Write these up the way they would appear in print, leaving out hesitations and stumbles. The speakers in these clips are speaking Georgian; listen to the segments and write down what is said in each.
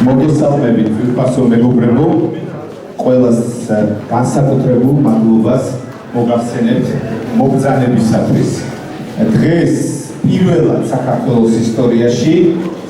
მოგესალმებით ვიფასო მეგობრებო, ყველას განსაკუთრებულ მადლობას მოგახსენებთ მობრძანებისათვის. დღეს პირველად საქართველოს ისტორიაში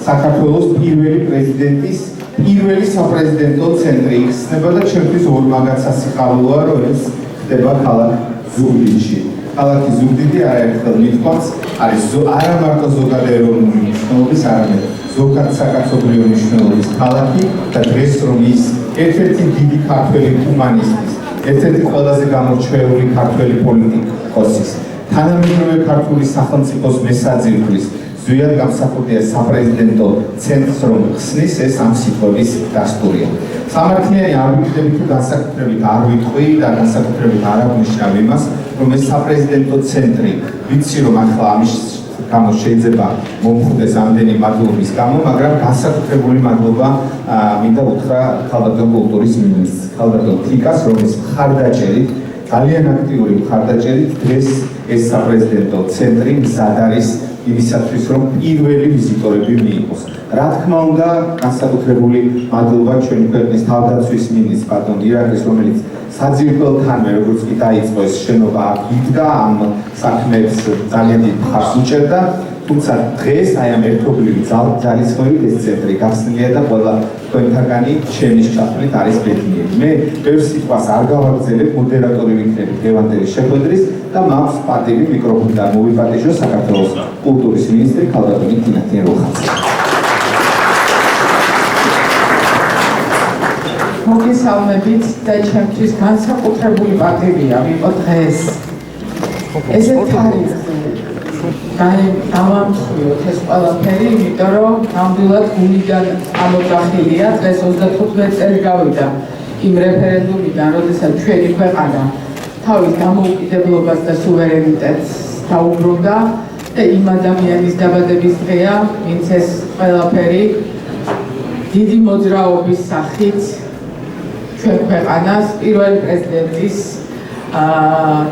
საქართველოს პირველი პრეზიდენტის პირველი საპრეზიდენტო ცენტრი იხსნება და ჩემთვის ორმაგად სასიხარულოა, რომ ეს ხდება ქალაქ ზუგდიდში. ქალაქი ზუგდიდი არაერთხელ მithქვამს, არის არა მარტო ზოგადეროვნული მნიშვნელობის, არამედ ზოგად საკაცობრიო მნიშვნელობის ქალაქი და დღეს რომ ის ერთ-ერთი დიდი ქართველი ჰუმანისტის, ერთ-ერთი ყველაზე გამორჩეული ქართველი პოლიტიკოსის, თანამედროვე ქართული სახელმწიფოს მესაძირკვლის ზვიად გამსახურდია საპრეზიდენტო ცენტრს რომ ხსნის, ეს ამ სიტყვების დასტურია. სამართლიანი არ ვიკვდები თუ განსაკუთრებით არ ვიტყვი და განსაკუთრებით არ აღნიშნავ იმას, რომ ეს საპრეზიდენტო ცენტრი, ვიცი რომ ახლა ამის გამო შეიძლება მომხდეს ამდენი მადლობის გამო, მაგრამ განსაკუთრებული მადლობა მინდა უთხრა ქალბატონ კულტურის მინისტრს, ქალბატონ თიკას, რომელიც მხარდაჭერით, ძალიან აქტიური მხარდაჭერით დღეს ეს საპრეზიდენტო ცენტრი მზად არის იმისათვის, რომ პირველი ვიზიტორები მიიღოს. რა თქმა უნდა, განსაკუთრებული მადლობა ჩვენი ქვეყნის თავდაცვის მინისტრს ბატონ ირაკლის, რომელიც საძირკველთანვე როგორც კი დაიწყო ეს შენობა აქ იდგა, ამ საქმეებს ძალიან დიდ მხარს უჭერდა, თუმცა დღეს აი ამ ერთობლივი ძალისხმევით ეს ცენტრი გახსნილია და ყველა თქვენთაგანი ჩემის ჩათვლით არის ბედნიერი. მე ბევრ სიტყვას არ გავაგრძელებ, მოდერატორი ვიქნები დღევანდელი შეხვედრის და მაქვს პატივი მიკროფონიდან მოვიპატიჟო საქართველოს კულტურის მინისტრი ქალბატონი თინა თიანროხაძე. მოგესალმებით და ჩემთვის განსაკუთრებული პატივია ვიყო დღეს ესე თარიღზე დავამხვილოთ ეს ყველაფერი, იმიტომ რომ ნამდვილად გულიდან ამოძახილია. დღეს 35 წელი გავიდა იმ რეფერენდუმიდან, როდესაც ჩვენი ქვეყანა თავის დამოუკიდებლობას და სუვერენიტეტს დაუბრუნდა და იმ ადამიანის დაბადების დღეა, ვინც ეს ყველაფერი დიდი მოძრაობის სახით ჩვენ ქვეყანას პირველი პრეზიდენტის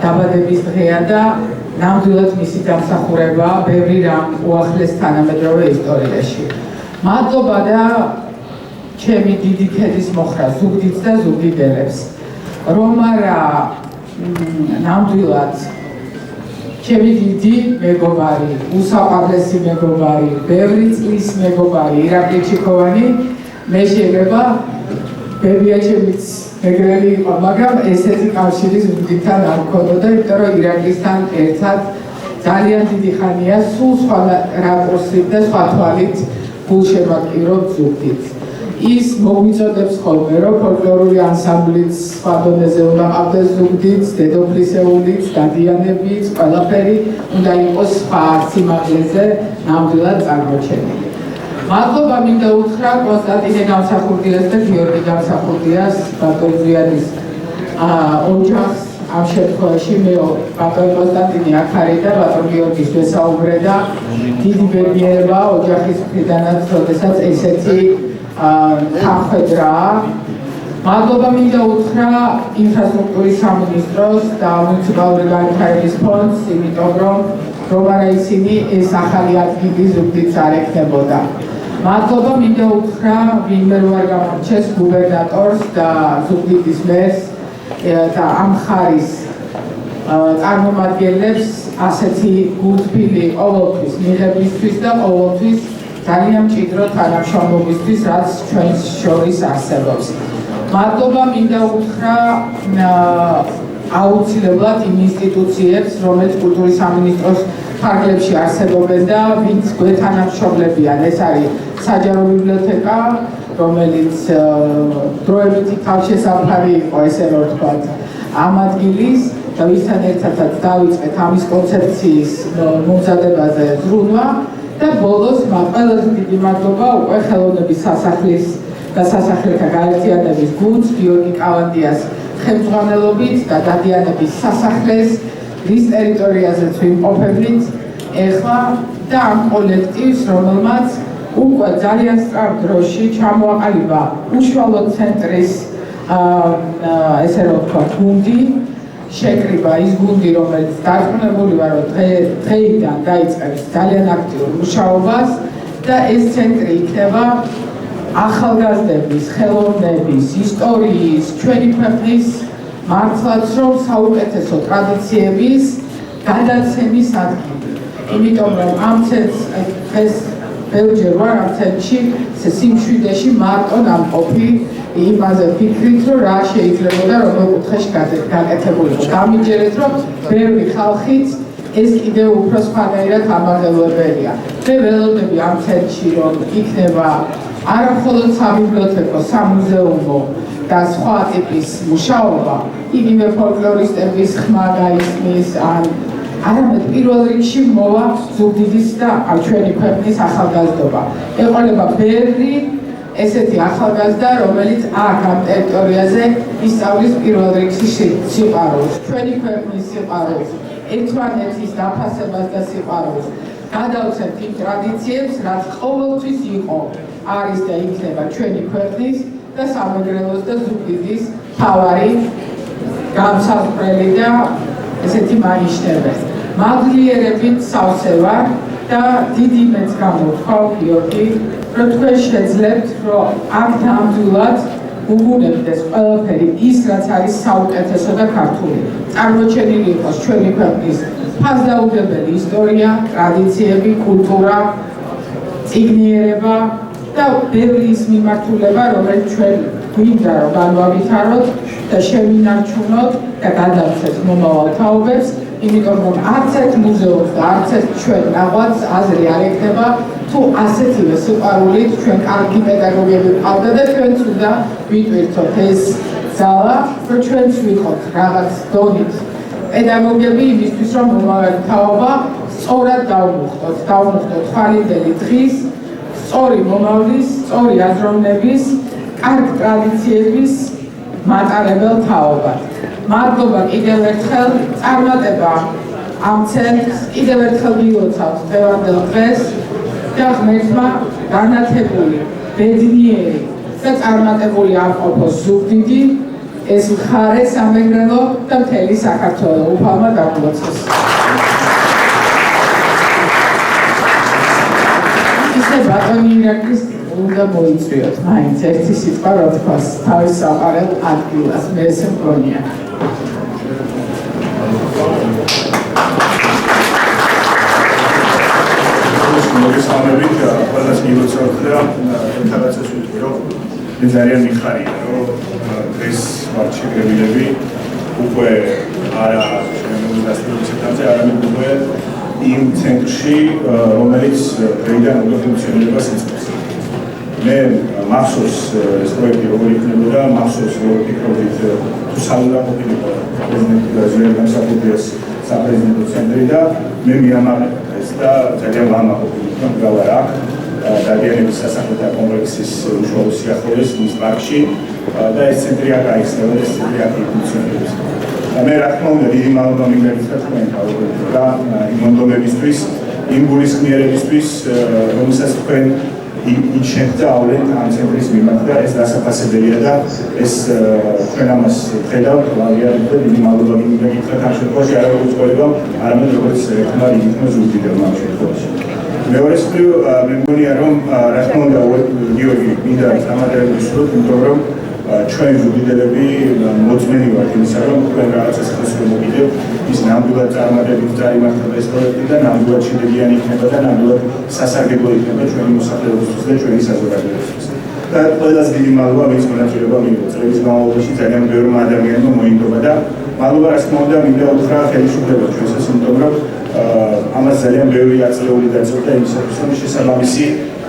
დაბადების დღეა და ნამდვილად მისი დამსახურება ბევრი რამ უახლეს თანამედროვე ისტორიაში. მადლობა და ჩემი დიდი ქედის მოხრა ზუგდიდს და ზუგდიდელებს, რომ არა ნამდვილად ჩემი დიდი მეგობარი, უსაყვარლესი მეგობარი, ბევრი წლის მეგობარი ირაკლი ჩიქოვანი, მე შეიძლება ბებია ჩემიც მეგრელი იყო, მაგრამ ესეთი კავშირი ზუგდიდთან არ მქონოდა, იმიტომ რომ ირაკლისთან ერთად ძალიან დიდი ხანია სულ სხვა რაკურსით და სხვა თვალით გულშემატკივრობ ზუგდიდს. ის მოგვიწოდებს ხოლმე, რომ ფოლკლორული ანსამბლიც სხვა დონეზე უნდა ყავდეს ზუგდიდს, დედოფლისეულიც, დადიანებიც, ყველაფერი უნდა იყოს სხვა სიმაღლეზე ნამდვილად წარმოჩენილი. მადლობა მინდა უთხრა კონსტანტინე გამსახურდიას და გიორგი გამსახურდიას, ბატონზვიანის ოჯახს. ამ შემთხვევაში მე ბატონ კონსტანტინე აქ არის და ბატონ გიორგის ვესაუბრე და დიდი ბედნიერება ოჯახის მხრიდანაც, როდესაც ესეთი თანხმედრაა. მადლობა მინდა უთხრა ინფრასტრუქტურის სამინისტროს და მუნიციპალური განვითარების ფონდს, იმიტომ რომ არა ისინი ეს ახალი ადგილი ზუგდიდს არ ექნებოდა. მადლობა მინდა უთხრა ვინმე რო არ გამორჩეს გუბერნატორს და ზუგდიდის მერს და ამ ხარის წარმომადგენლებს ასეთი გულთბილი ყოველთვის მიღებისთვის და ყოველთვის ძალიან მჭიდრო თანამშრომლობისთვის, რაც ჩვენს შორის არსებობს. მადლობა მინდა უთხრა აუცილებლად იმ ინსტიტუციებს, რომელიც კულტურის სამინისტროს ფარგლებში არსებობენ და ვინც გვეთანამშრომლებიან. ეს არის საჯარო ბიბლიოთეკა, რომელიც დროებითი თავშესაფარი იყო, ესე რომ ვთქვათ, ამ ადგილის და ვისთან ერთადაც დავიწყეთ ამის კონცეფციის მომზადებაზე ზრუნვა და ბოლოს ყველაზე დიდი მადლობა უკვე ხელოვნების სასახლის და სასახლეთა გაერთიანების გუნდს გიორგი კავანდიას ხელმძღვანელობით და დადიანების სასახლეს, რის ტერიტორიაზეც ვიმყოფებით ეხლა და ამ კოლექტივს, რომელმაც უკვე ძალიან სწრაფ დროში ჩამოაყალიბა უშუალო ცენტრის ესე რომ ვთქვათ გუნდი, შეკრიბა ის გუნდი, რომელიც დარწმუნებული ვარ, რომ დღეიდან დაიწყებს ძალიან აქტიურ მუშაობას და ეს ცენტრი იქნება ახალგაზრდების, ხელოვნების, ისტორიის, ჩვენი ქვეყნის მართლაც რომ საუკეთესო ტრადიციების გადაცემის ადგილი. იმიტომ რომ ამ ცენტრს დღეს ბევრჯერ ვარ ამ ცენტრში, სიმშვიდეში მარტო ნამყოფი იმაზე ვფიქრით, რომ რა შეიძლებოდა რომელ კუთხეში გაკეთებულიყო. გამიჯერეთ, რომ ბევრი ხალხიც ეს კიდევ უფრო სხვანაირად ამაღელვებელია. მე ველოდები ამ ცენტრში, რომ იქნება არა მხოლოდ საბიბლიოთეკო, სამუზეუმო და სხვა ტიპის მუშაობა, იგივე ფოლკლორისტების ხმა გაისმის, არამედ პირველ რიგში მოვა ზუგდიდის და ჩვენი ქვეყნის ახალგაზრდობა. ეყოლება ბევრი ესეთი ახალგაზრდა, რომელიც აქ ამ ტერიტორიაზე ისწავლის პირველ რიგში სიყვარულს, ჩვენი ქვეყნის სიყვარულს, ერთმანეთის დაფასებას და სიყვარულს. გადავცემთ იმ ტრადიციებს, რაც ყოველთვის იყო, არის და იქნება ჩვენი ქვეყნის და სამეგრელოს და ზუგდიდის მთავარი გამსახურებელი და ესეთი მანიშნები. მადლიერებით სავსე ვარ და დიდი მეც გამოვთქვავ გიორგი, რომ თქვენ შეძლებთ, რომ აქ ნამდვილად უგუნებდეს ყველაფერი ის, რაც არის საუკეთესო და ქართული. წარმოჩენილი იყოს ჩვენი ქვეყნის ფასდაუდებელი ისტორია, ტრადიციები, კულტურა, წიგნიერება და ბევრი ის მიმართულება, რომელიც ჩვენ გვინდა რომ განვავითაროთ და შევინარჩუნოთ და გადავცეთ მომავალ თაობებს, იმიტომ რომ არც ერთ მუზეუმს და არც ერთ ჩვენ რაღვაწ აზრი არ ექნება, თუ ასეთივე სიყვარულით ჩვენ კარგი პედაგოგები ვყავდა და ჩვენც უნდა ვიტვირთოთ ეს ძალა, რომ ჩვენც ვიყოთ რაღაც დონით პედაგოგები იმისთვის, რომ მომავალი თაობა სწორად დავმუხტოთ ხვალინდელი დღის, სწორი მომავლის, სწორი აზროვნების, კარგ ტრადიციების მატარებელ თაობად. მადლობა კიდევ ერთხელ, წარმატება ამ ცენტრს, კიდევ ერთხელ გილოცავთ დღევანდელ დღეს და ღმერთმა განათებული, ბედნიერი და წარმატებული ამყოფოს ზუგდიდი, ეს მხარე სამეგრელო და მთელი საქართველო უფალმა დაგლოცოს. ისე ბატონი ირაკლის უნდა მოიწვიოთ მაინც ერთი სიტყვა, რა თქოს, თავის საყარელ ადგილას, მე ესე მგონია. მოგესალმებით, ყველას მივუწევთ და ერთადაც ვიტყვი, რომ მე ძალიან მიხარია, რომ დღეს მარჩიგრებილები უკვე არა შემოგასწრებულზე, არამედ უკვე იმ ცენტრში, რომელიც დღეიდან უკვე ფუნქციონირებას იწყებს. მე მახსოვს ეს პროექტი როგორ იქნებოდა, მახსოვს რომ ვფიქრობდით თუ სალულა ყოფილიყო პრეზიდენტი ზვიად გამსახურდიას საპრეზიდენტო ცენტრი და მე მიამაყებდა ეს და ძალიან ვამაყობდი მრავალ აქ დადიანების სასახლეთა კომპლექსის უშუალო სიახლოვეს მის პარკში და ეს ცენტრი აქ აიხსნება და ეს ცენტრი აქ ფუნქციონირებს. მე რა თქმა უნდა დიდი მადლობა მინდა თქვენ თავგადასავთ და იმ მონდომებისთვის, იმ გულისხმიერებისთვის, რომელსაც თქვენ იჩენთავლენ ამ ცენტრის მიმართ და ეს დასაფასებელია და ეს ჩვენ ამას ხედავთ, ვაღიარებთ და დიდი მადლობა მინდა გითხრათ ამ შემთხვევაში არა როგორც კოლეგამ, არამედ როგორც ერთმა რიგითმა ზუგდიდელმა ამ შემთხვევაში. მეორეს მხრივ მე მგონია რომ რა თქმა უნდა გიორგი მინდა დამადერების სრულად, იმიტომ რომ ჩვენ ზუგდიდელები მოწმენი ვართ იმისა, რომ თქვენ რაღაცას ხელს მოგიდევთ, ის ნამდვილად წარმატებით წაიმართა ეს პროექტი და ნამდვილად შედეგიანი იქნება და ნამდვილად სასარგებლო იქნება ჩვენი მოსახლეობისთვის და ჩვენი საზოგადოებისთვის. და ყველას დიდი მადლობა, ვინც მონაწილეობა მიიღო. წლების განმავლობაში ძალიან ბევრმა ადამიანმა მოინდობა და მადლობა რა თქმა უნდა მინდა უთხრა ხელისუფლება ჩვენსაც, იმიტომ რომ ამას ძალიან ბევრი აწლეული დაწევდა იმისათვის, რომ შესაბამისი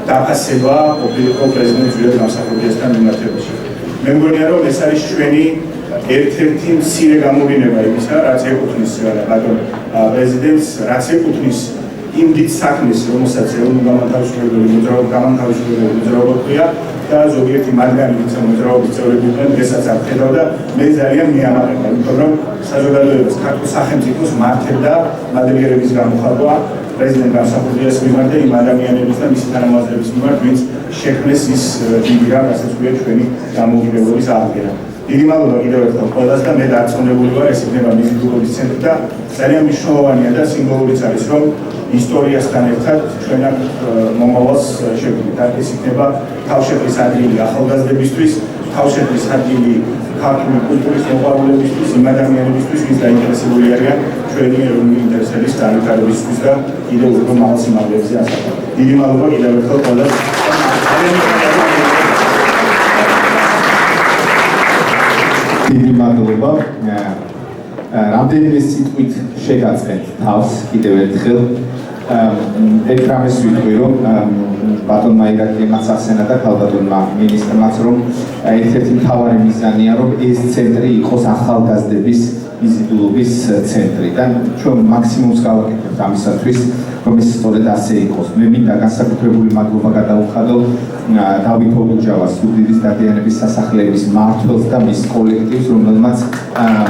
დაფასება ყოფილიყო პრეზიდენტ ზვიად გამსახურდიასთან მიმართებაში. მე მგონია რომ ეს არის ჩვენი ერთ-ერთი მცირე გამოგინება იმისა, რაც ეკუთვნის ბატონ პრეზიდენტს, რაც ეკუთვნის იმ დიდ საქმეს, რომელსაც ეროვნულ-განმათავისუფლებელი მოძრაობა ქვია და ზოგიერთი მათგანი, ვინც მოძრაობის წევრები იყვნენ, დღესაც არ ხედავ და მე ძალიან მიამაყებდა, იმიტომ რომ საზოგადოებას, ქართულ სახელმწიფოს მართებდა მადლიერების გამოხატვა პრეზიდენტ გამსახურდიას მიმართ და იმ ადამიანების და მისი თანამოაზრების მიმართ, ვინც შექმნეს ის დიდი რამ, რასაც ქვია ჩვენი დამოუკიდებლობის აღდგენა. დიდი მადლობა კიდევ ერთხელ ყველას და მე დარწმუნებული ვარ, ეს იქნება მიზიდულობის ცენტრი და ძალიან მნიშვნელოვანია და სიმბოლურიც არის, რომ ისტორიასთან ერთად ჩვენ აქ მომავალს შევქმნით. ეს იქნება თავშეყრის ადგილი ახალგაზრდებისთვის, თავშეყრის ადგილი ქართული კულტურის მოყვარულებისთვის, იმ ადამიანებისთვის, ვინც დაინტერესებული არიან ჩვენი ეროვნული ინტერესების განვითარებისთვის და კიდევ უფრო მაღალ სიმაღლეებზე ასახავთ. დიდი მადლობა კიდევ ერთხელ ყველას. დიდი მადლობა. რამდენიმე სიტყვით შეგაწყეთ თავს კიდევ ერთხელ. ერთ რამეს ვიტყვი, რომ ბატონმა ირაკლიმაც ახსენა და ქალბატონმა მინისტრმაც, რომ ერთ-ერთი მთავარი მიზანია, რომ ეს ცენტრი იყოს ახალგაზრდების მიზიდულობის ცენტრი და ჩვენ მაქსიმუმს გავაკეთებთ ამისათვის, რომ ეს სწორედ ასე იყოს. მე მინდა განსაკუთრებული მადლობა გადაუხადო დავით ობუჯავას, ზუგდიდის დადიანების სასახლეების მმართველს და მის კოლექტივს, რომელმაც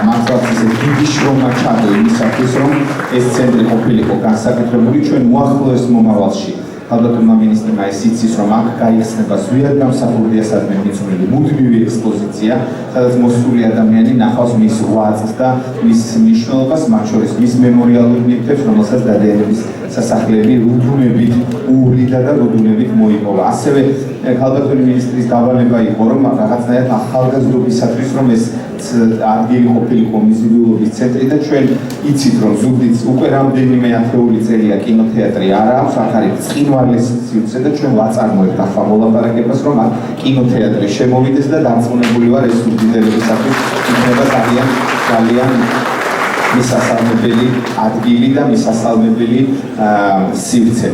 მართლაც ისე დიდი შრომა ჩადო იმისათვის, რომ ეს ცენტრი ყოფილიყო განსაკუთრებული ჩვენ უახლოეს მომავალში. ქალბატონმა მინისტრმა ეს იცის, რომ აქ გაიხსნება ზვიად გამსახურდიასადმი მიწვეული მუდმივი ექსპოზიცია, სადაც მოსული ადამიანი ნახავს მის ღვაწლს და მის მნიშვნელობას, მათ შორის მის მემორიალურ ნივთებს, რომელსაც დადიანების სასახლეები რუდუნებით უვლიდა და რუდუნებით მოიპოვა. ასევე ქალბატონი მინისტრის დავალება იყო, რომ რაღაცნაირად ახალგაზრდობისათვის, რომ ეს ადგილი ყოფილიყო მიზიდულობის ცენტრი და ჩვენ იცით, რომ ზუგდიდს უკვე რამდენიმე ათეული წელია კინოთეატრი არ აქვს, აქ არის წყინვალის სივრცე და ჩვენ ვაწარმოებთ ახლა მოლაპარაკებას, რომ აქ კინოთეატრი შემოვიდეს და დარწმუნებული ვარ, ეს ზუგდიდებისათვის იქნება ძალიან მისასალმებელი ადგილი და მისასალმებელი სივრცე.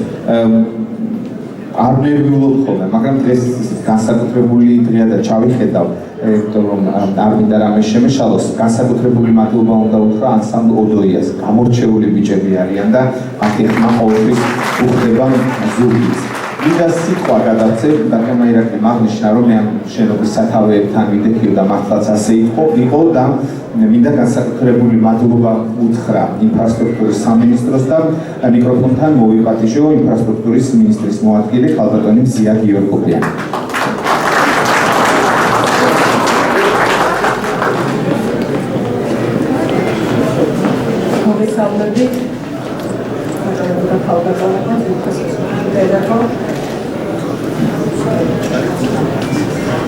არ ნერვიულობ ხოლმე, მაგრამ დღეს განსაკუთრებული დღეა და ჩავიხედავ, რომ არ მინდა რამე შემეშალოს, განსაკუთრებული მადლობა უნდა უთხრა ანსამბლ ოდოიას. გამორჩეული ბიჭები არიან და აქ ეხმა ყოველთვის უხდება ზუგდიდს. მინდა სიტყვა გადავცე, ბატონმა ირაკლიმ აღნიშნა, რომ მე ამ შენობის სათავეებთან ვიდექილ და მართლაც ასე იყო და მინდა განსაკუთრებული მადლობა უთხრა ინფრასტრუქტურის სამინისტროს და მიკროფონთან მოვიპატიჟო ინფრასტრუქტურის მინისტრის მოადგილე ქალბატონი მზია გიორგოპიანი. მოგესალმებით.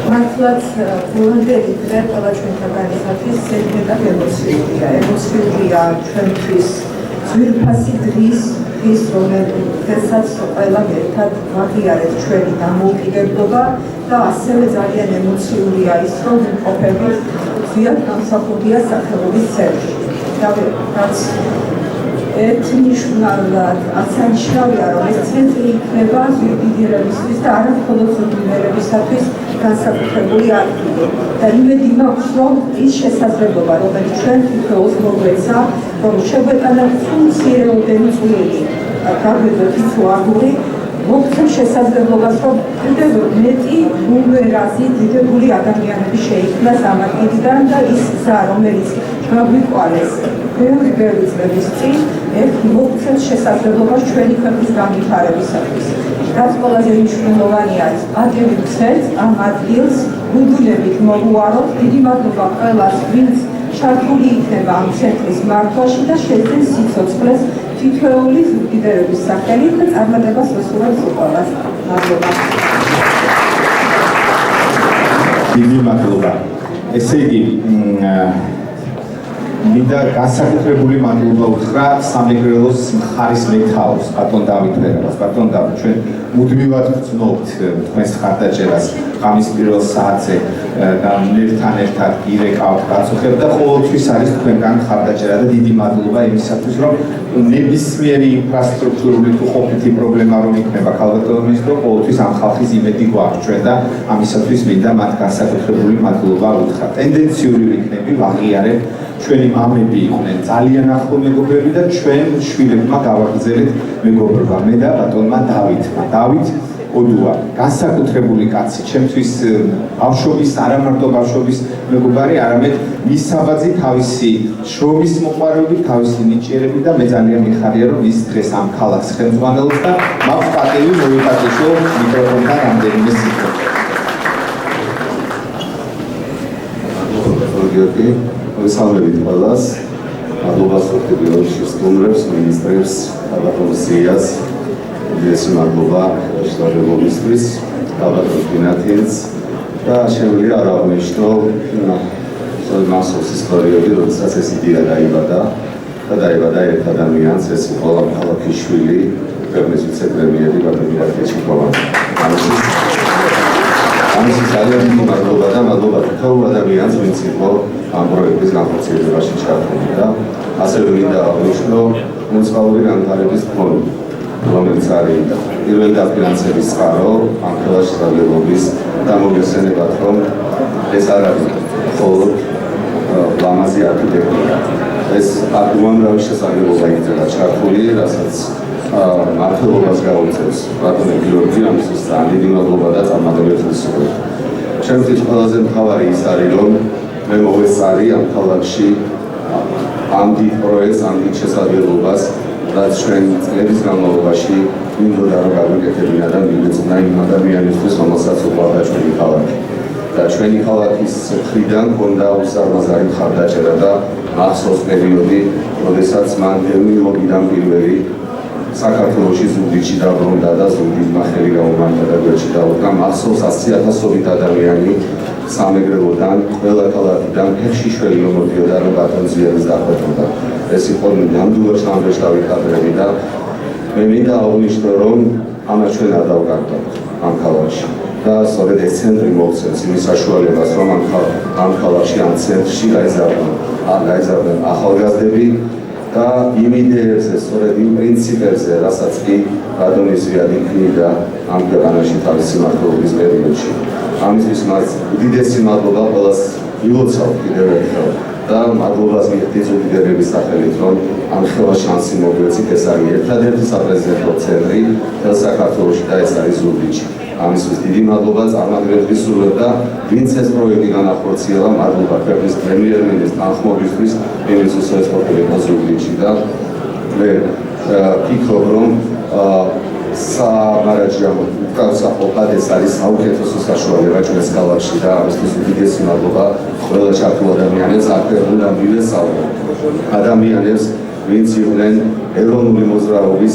მართლაც ბოლომდე დღე ყველა ჩვენთაგანისათვის ზედმეტად ემოციურია ჩვენთვის ძვირფასი დღის ის რომელსაც ყველა ერთად ვაღიარეთ ჩვენი დამოუკიდებლობა და ასევე ძალიან ემოციურია ის რომ ვიმყოფებით ზიად გამსახურდია სახელობის ცენტრში და რაც ერთნიშნულად აღსანიშნავია რომ ეს ცენტრი იქნება ზუგდიდერებისთვის და არა მხოლოდ ზუგდიდერებისათვის განსაკუთრებული ადგილი და იმედი მაქვს რომ ის შესაძლებლობა რომელიც ჩვენ თითოეულს მოგვეცა რომ შეგვეტანათ მცირეოდენი წვლილი გაგვედოთ ის აგური მოგცემ შესაძლებლობას რომ კიდევ მეტი უვერაზი დიდებული ადამიანები შეიქმნას ამ ადგილიდან და ის გზა რომელიც გაგვიყვანეს ბევრი წლების წინ მოგცემ შესაძლებლობას ჩვენი ქვეყნის განვითარებისათვის. რაც ყველაზე მნიშვნელოვანი არის პატივი ვცეთ ამ ადგილს გუგლებით მოვუაროთ დიდი მადლობა ყველას ვინც ჩართული იქნება ამ ცენტრის მართვაში და შეძენ სიცოცხლეს თითოეული ზუგდიდერების სახელით და წარმატებას ვესურვებთ ყველას. მადლობა. დიდი მადლობა. ესე იგი მინდა განსაკუთრებული მადლობა უთხრა სამეგრელოს მხარის მეთაურს ბატონ დავით ვერებას. ბატონ დავით, ჩვენ მუდმივად ვწნობთ თქვენს ხარდაჭერას ღამის პირველ საათზე და მერთან ერთად გირეკავთ გაწუხებთ და ყოველთვის არის თქვენგან ხარდაჭერა და დიდი მადლობა იმისათვის რომ ნებისმიერი ინფრასტრუქტურული თუ ყოფითი პრობლემა რომ იქნება ქალბატონის დრო ყოველთვის ამ ხალხის იმედი გვაქვს ჩვენ და ამისათვის მინდა მათ განსაკუთრებული მადლობა უთხრა. ტენდენციური ვიქნები ვაღიარებ ჩვენი მამები იყვნენ ძალიან ახლო მეგობრები და ჩვენ შვილებმა გავაგრძელეთ მეგობრობა მე და ბატონმა დავითმა. დავით ოდუა განსაკუთრებული კაცი ჩემთვის ბავშვობის არა მარტო ბავშვობის მეგობარი არამედ მის საბაძი თავისი შრომის მოყვარეობით თავისი ნიჭიერებით და მე ძალიან მიხარია რომ ის დღეს ამ ქალაქს ხელმძღვანელობს და მაქვს პატივი მოვიპატიჟო მიკროფონთან რამდენიმე სიტყვა. მოგესალმებით ყველას. მადლობა სოფლიოში სტუმრებს, მინისტრებს, კაბატონსიას. უდიდესი მადლობა შესაძლებლობისთვის, კაბატონ ფინანსს და შეგვიძლია არ აღნიშნო მასოვის პერიოდი, როდესაც ეს იდეა დაიბადა და დაიბადა ერთ ადამიანს, ეს იყო ქალაქის შვილი, ქვეყნის ვიცე-პრემიერი ბატონ ჩიკოვანი. ამის ძალიან დიდი მადლობა და მადლობა თითოეულ ადამიანს, ვინც იყო ამ პროექტის განხორციელებაში ჩართული და ასევე მინდა აღნიშნო მუნიციპალური განვითარების ფონდი, რომელიც არის პირველი დაფინანსების წყარო ამ ყველა შესაძლებლობის და მოგესალმებათ, რომ ეს არ არის მხოლოდ ლამაზი არქიტექტურა. ეს უამრავი შესაძლებლობა იქნება ჩართული, რასაც მართლობას გაუწევს ბატონი გიორგი ამისთვის დიდი მადლობა და წარმატებებს ვისურვებ. ჩემთვის ყველაზე მთავარი ის არის რომ მე მოვესწარი ამ ქალაქში ამ დიდ პროექტს, ამ დიდ შესაძლებლობას, რაც ჩვენ წლების განმავლობაში მინდოდა რომ გავიკეთებინა და მივეწნა იმ ადამიანისთვის, რომელსაც უყვარდა ჩვენი ქალაქი. და ჩვენი ქალაქის მხრიდან ჰქონდა უსარმაზარი მხარდაჭერა და მახსოვს პერიოდი, როდესაც მან მილობიდან პირველი საქართველოში ზუგდიდში დაბრუნდა და ზუგდიდმა ხელი გაუმართა და გვერდში დაუდგა. მახსოვს 100,000-ობით ადამიანი სამეგრელოდან, ყველა ქალაქიდან ფეხში შველი მომდიოდა რომ ბატონ ზვიადის დახვეწოდა. ეს იყო ნამდვილად შთამბეჭდავი კადრები და მე მინდა აღნიშნო რომ ამას ჩვენ არ დავგარდავთ ამ ქალაქში. და სწორედ ეს ცენტრი მოგცემს იმის საშუალებას რომ ამ ქალაქში ამ ცენტრში გაიზარდნენ ახალგაზრდები და იმ იდეებზე, სწორედ იმ პრინციპებზე, რასაც კი ბატონი ზვიადი ქმნიდა ამ ქვეყანაში თავისი მმართველობის პერიოდში. ამისთვის მას უდიდესი მადლობა ყველას ვილოცავ კიდევ ერთხელ და მადლობას მიხდით ზუგდიდერების სახელით, რომ ამ ხელა შანსი მოგვეცით. ეს არის ერთადერთი საპრეზიდენტო ცენტრი მთელ საქართველოში და ეს არის ზუგდიდში. ამისთვის დიდი მადლობა წარმატებებს ვისურვებ და ვინც ეს პროექტი განახორციელა, მადლობა ქვეყნის პრემიერ-მინისტრს თანხმობისთვის, იმის უსვეს ყოფილიყო ზუგდიდში და მე ვფიქრობ, რომ სამარაჯიამო უკავსაყოფად ეს არის საუკეთესო საშუალება ჩვენს ქალაქში და ამისთვის უდიდესი მადლობა ყველა ჩართულ ადამიანებს, აქ უნდა მივესალმო ადამიანებს, ვინც იყვნენ ეროვნული მოძრაობის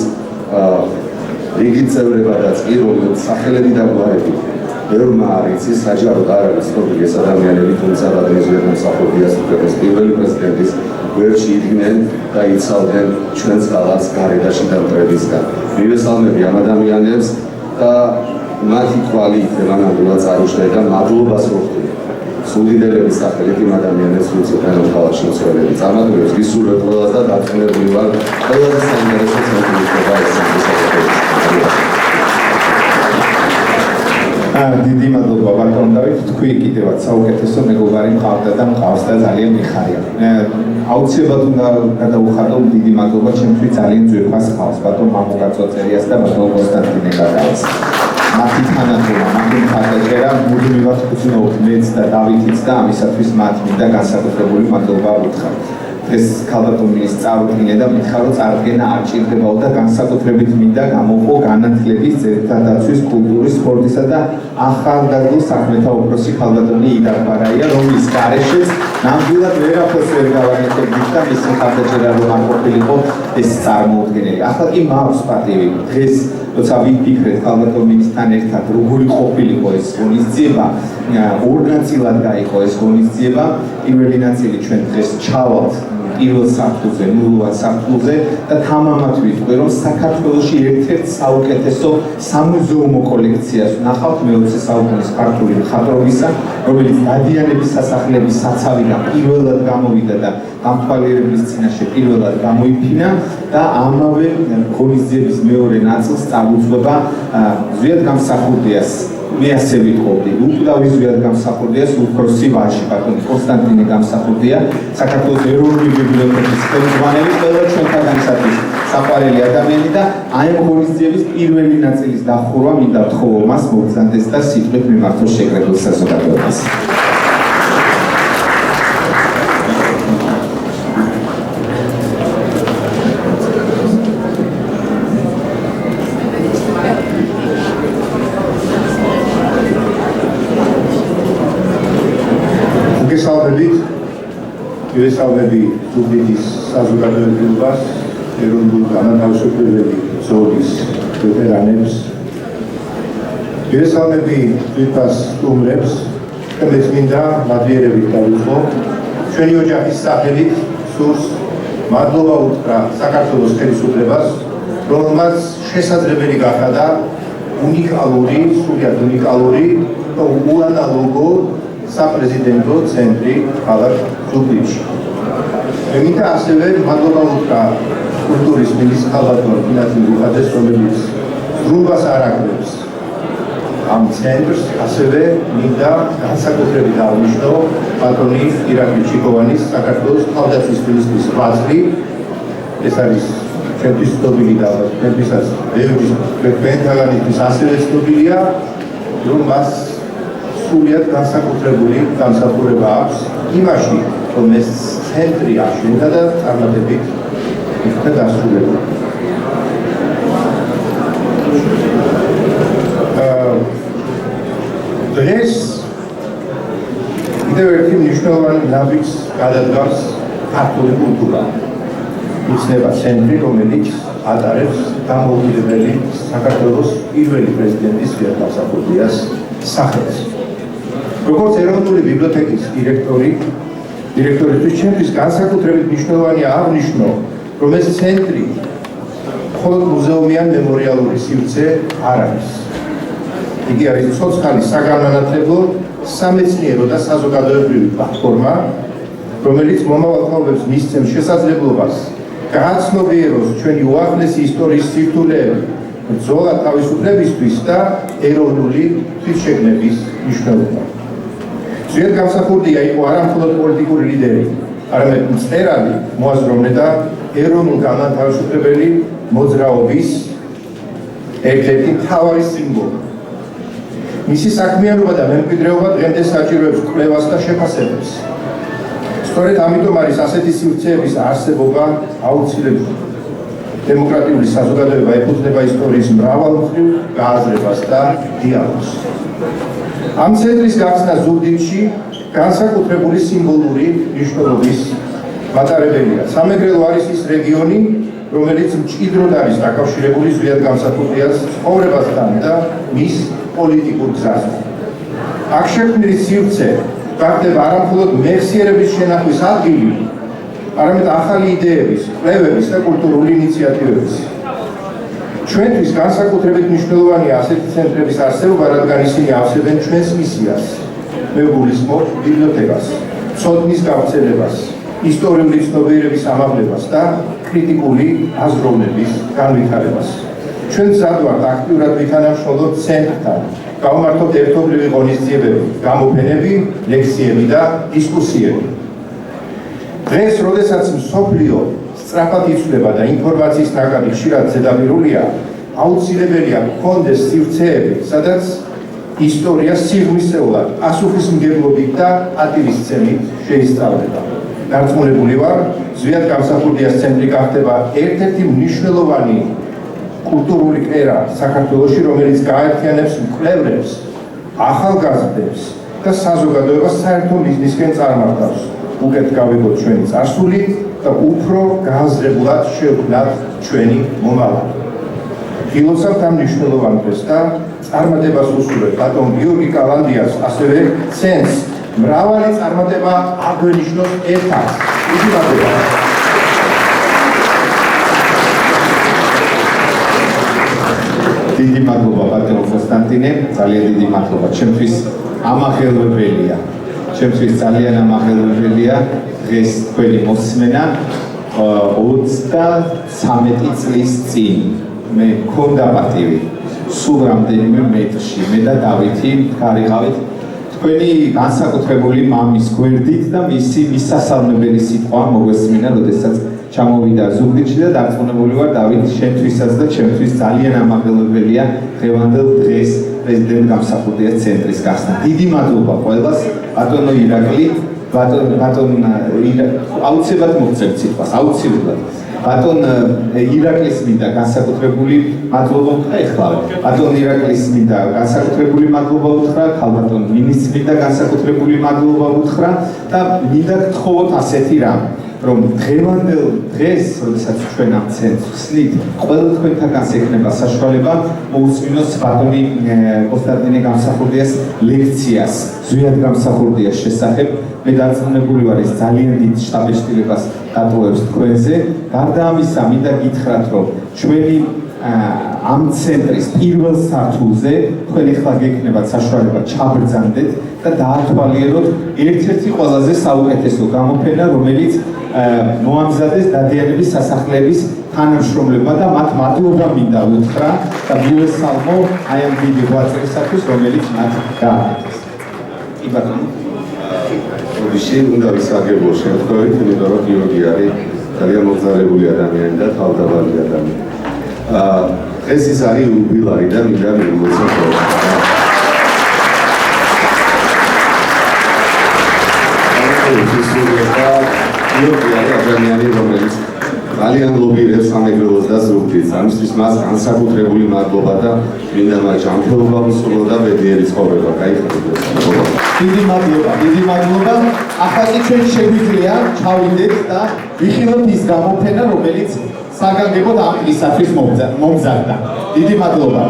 რიგით წევრებადაც კი, რომელიც სახელები და გვარებით ბევრმა არ იცის, საჯაროდ არ არის ცნობილი ეს ადამიანები, თუმცა ბატონი ზვიადი მსახურდიას ქვეყნის პირველი პრეზიდენტის გვერდში იდგნენ და იცავდნენ ჩვენს ქალაქს გარედაში დამტრებისგან. მივესალმები ამ ადამიანებს და მათი თვალი მანამდვილად წარუშლე და მადლობას ვუხდი. სულიდერების სახელით იმ ადამიანებს, ვინც უკანონო ქალაქში მცველები წარმატებებს ვისურვებ ყველას და დარწმუნებული ვარ, ყველაზე საინტერესო შემოქმედება ეს საქართველოში. დიდი მადლობა ბატონ დავით, თქვი კიდევაც საუკეთესო მეგობარი მყავდა და მყავს და ძალიან მიხარია. აუცილებლად უნდა გადავუხადო დიდი მადლობა ჩემთვის ძალიან ძვირფას ხალხს, ბატონ მამუკაცოწერიას და ბატონ კონსტანტინე გაგაას. მათი თანახმობა, მათი მხარდაჭერა მუდმივად გრძნობ მეც და დავითიც და ამისათვის მათ მინდა განსაკუთრებული მადლობა ვუთხრა. ეს ქალბატონის წარუდგინე და მითხრა რომ წარდგენა არ ჭირდებაო და განსაკუთრებით მინდა გამოვყო განათლების, ძეგლთადაცვის, კულტურის, სპორტისა და ახალგაზრდა საქმეთა უფროსი ქალბატონი იდა ბარაია, რომლის გარეშეც ნამდვილად ვერაფერს ვერ გავაკეთებდით და მისი მხარდაჭერა რომ არ ყოფილიყო ეს წარმოუდგენელი. ახლა კი მაქვს პატივი დღეს როცა ვიფიქრეთ ქალბატონისთან ერთად როგორი ყოფილიყო ეს ღონისძიება, ორგანიზაციად გაიყო ეს ღონისძიება, პირველი ნაწილი ჩვენ დღეს ჩავალთ პირველ საფრთხეზე, ნულოვან საფრთხეზე და თამამად ვიტყვი რომ საქართველოში ერთ-ერთ საუკეთესო სამუზეუმო კოლექციას ნახავთ მე-20 საუკუნის ქართული მხატვრობისა, რომელიც დადიანების სასახლეების საცავიდან პირველად გამოვიდა და გამთვალიერებლის წინაშე პირველად გამოიფინა და ამავე ღონისძიების მეორე ნაწილს წაგუძღება ზვიად გამსახურდიას. მე ასე ვიტყობდი, უკდავი ზვიად გამსახურდიას უფროსი ვაჟი ბატონი კონსტანტინე გამსახურდია, საქართველოს ეროვნული ბიბლიოთეკის ხელმძღვანელი, ყველა ჩვენთაგანისათვის საყვარელი ადამიანი და აი ამ ღონისძიების პირველი ნაწილის დახურვა მინდა ვთხოვო მას მოგზანდეს და სიტყვით მიმართოს შეკრებილ საზოგადოებას. მივესალმები თურქეთის საზოგადოებას, ეროვნულ განათავისუფლებელი ბრძოლის ვეტერანებს. მივესალმები თვითას სტუმრებს და მეც მინდა მადლიერებით დავიწყო ჩვენი ოჯახის სახელით სურს მადლობა უთხრა საქართველოს ხელისუფლებას, რომელმაც შესაძლებელი გახადა უნიკალური, სრულიად უნიკალური და უანალოგო საპრეზიდენტო ცენტრი ქალაქ ზუგდიდში. მე მინდა ასევე მადლობა უთხრა კულტურის მინისტრის ქალბატონ გინათი მუხაძეს, რომელიც ზრუნვას არ აკლებს ამ ცენტრს, ასევე მინდა განსაკუთრებით აღნიშნო ბატონი ირაკლი ჩიკოვანის, საქართველოს თავდაცვის მინისტრის ღვაწლი. ეს არის ჩემთვის ცნობილი და ჩვენთვისაც ბევრი თქვენთაგანისთვის ასევე ცნობილია, რომ მას სრულიად განსაკუთრებული დამსახურება აქვს იმაში, რომ ეს ცენტრი აშენდა და წარმატებით იქნა დასრულებული. დღეს კიდევ ერთი მნიშვნელოვანი ნაბიჯს გადადგამს ქართული კულტურა. იცნება ცენტრი, რომელიც ატარებს დამოუკიდებელი საქართველოს პირველი პრეზიდენტის ზვიად გამსახურდიას სახელს. როგორც ეროვნული ბიბლიოთეკის დირექტორისთვის ჩემთვის განსაკუთრებით მნიშვნელოვანია აღნიშნო, რომ ეს ცენტრი მხოლოდ მუზეუმიან მემორიალური სივრცე არ არის. იგი არის ცოცხალი საგანმანათლებლო, სამეცნიერო და საზოგადოებრივი პლატფორმა, რომელიც მომავალ თაობებს მისცემს შესაძლებლობას გააცნობიეროს ჩვენი უახლესი ისტორიის სირთულეები, ბრძოლა თავისუფლებისთვის და ეროვნული თვითშეგნების მნიშვნელობა. ზვიად გამსახურდია იყო არა მხოლოდ პოლიტიკური ლიდერი, არამედ მწერალი, მოაზროვნე და ეროვნულ განმათავისუფლებელი მოძრაობის ერთ-ერთი მთავარი სიმბოლო. მისი საქმიანობა და მემკვიდრეობა დღემდე საჭიროებს კვლევას და შეფასებებს. სწორედ ამიტომ არის ასეთი სივრცეების არსებობა აუცილებელი. დემოკრატიული საზოგადოება ეფუძნება ისტორიის მრავალმხრივ გააზრებას და დიალოგს. ამ ცენტრის გახსნა ზუგდიდში განსაკუთრებული სიმბოლური მნიშვნელობის მატარებელია. სამეგრელო არის ის რეგიონი, რომელიც მჭიდროდ არის დაკავშირებული ზვიად გამსახურდიას ცხოვრებასთან და მის პოლიტიკურ გზასთან. აქ შექმნილი სივრცე გახდება არა მხოლოდ მეხსიერების შენახვის ადგილი, არამედ ახალი იდეების, კვლევების და კულტურული ინიციატივების. ჩვენთვის განსაკუთრებით მნიშვნელოვანია ასეთი ცენტრების არსებობა, რადგან ისინი ავსებენ ჩვენს მისიას, მე გულისხმობ ბიბლიოთეკას, ცოდნის გავრცელებას, ისტორიული ცნობიერების ამაღლებას და კრიტიკული აზროვნების განვითარებას. ჩვენ მზად ვართ აქტიურად ვითანამშრომლოთ ცენტრთან, გავმართოთ ერთობლივი ღონისძიებები, გამოფენები, ლექციები და დისკუსიები. დღეს, როდესაც მსოფლიო სწრაფად იცვლება და ინფორმაციის ნაკადი ხშირად ზედაპირულია, აუცილებელია გქონდეს სივრცეები, სადაც ისტორია სიღრმისეულად, პასუხისმგებლობით და პატივისცემით შეისწავლება. დარწმუნებული ვარ, ზვიად გამსახურდიას ცენტრი გახდება ერთ-ერთი მნიშვნელოვანი კულტურული კერა საქართველოში, რომელიც გააერთიანებს მკვლევრებს, ახალგაზრდებს და საზოგადოებას საერთო მიზნისკენ წარმართავს. უკეთ გავიგოთ ჩვენი წარსული და უფრო გააზრებულად შევქმნათ ჩვენი მომავალი. გილოცავთ ამ მნიშვნელოვან დღეს და წარმატებას უსურვებ ბატონ გიორგი კალანდიას, ასევე ცენტრს მრავალი წარმატება აგვენიშნოს ერთად. დიდი მადლობა. დიდი მადლობა ბატონ კონსტანტინე, ძალიან დიდი მადლობა. ჩემთვის ამახელველია. ჩემთვის ძალიან ამახელველია დღეს თქვენი მოსმენა 33 წლის წინ. მე მქონდა პატივი სულ რამდენიმე მეტრში მე და დავითი გარიყავით თქვენი განსაკუთრებული მამის გვერდით და მისი მისასალმებელი სიტყვა მოგვესმინა, როდესაც ჩამოვიდა ზუგდიდში და დარწმუნებული ვარ დავით შენთვისაც და ჩემთვის ძალიან ამაღლებელია დღევანდელ დღეს პრეზიდენტ გამსახურდიას ცენტრის გახსნა. დიდი მადლობა ყველას, ბატონო ირაკლი, ბატონ აუცილებლად მოგწევთ სიტყვას, აუცილებლად. ბატონ ირაკლის მინდა განსაკუთრებული მადლობა უთხრა ეხლა. ბატონ ირაკლის მინდა განსაკუთრებული მადლობა უთხრა, ხალბატონ მინისტრს მინდა განსაკუთრებული მადლობა უთხრა და მინდა გთხოვოთ ასეთი რამ, რომ დღევანდელ დღეს, როდესაც ჩვენ ამ ცენტრს ვხსნით, ყველა თქვენთაგანს ექნება საშუალება მოусმინოს ბატონი კონსტანტინე გამსახურდიას ლექციას ზვიად გამსახურდიას შესახებ. მე დარწმუნებული ვარ, ის ძალიან დიდ შთაბეჭდილებას დატოვებს თქვენზე. გარდა ამისა, მინდა გითხრათ, რომ ჩვენი ამ ცენტრის პირველ სართულზე თქვენ ახლა გექნებათ საშუალება ჩაბრძანდეთ და დაათვალიეროთ ერთ-ერთი ყველაზე საუკეთესო გამოფენა, რომელიც მოამზადეს დადიანების სასახლეების თანამშრომლებმა და მათ მადლობა მინდა უთხრა და მიესალმო აი ამ დიდი ღვაწლისათვის, რომელიც მათ გააკეთეს. კი ბატონო. ისინი უნდა ვისაგებო შემთხვევით, იმიტომ რომ გიორგი არის ძალიან მოგზაურებული ადამიანი და თავდაბალი ადამიანი. დღეს ის არის უბილარი და მინდა მივუძოთ. გიორგი არის ადამიანი, რომელიც ძალიან ლობირებს სამეგრელოს და ზუგდიდს. ამისთვის მას განსაკუთრებული მადლობა და მინდა მათ ჯანმრთელობა უსურვო და ბედნიერი ცხოვრება. გაიხარებოდეთ. დიდი მადლობა. ახლა კი ჩვენ შეგვიძლია ჩავიდეთ და ვიხილოთ ის გამოფენა, რომელიც საგანგებოდ ამ დღისათვის მომზადდა. დიდი მადლობა.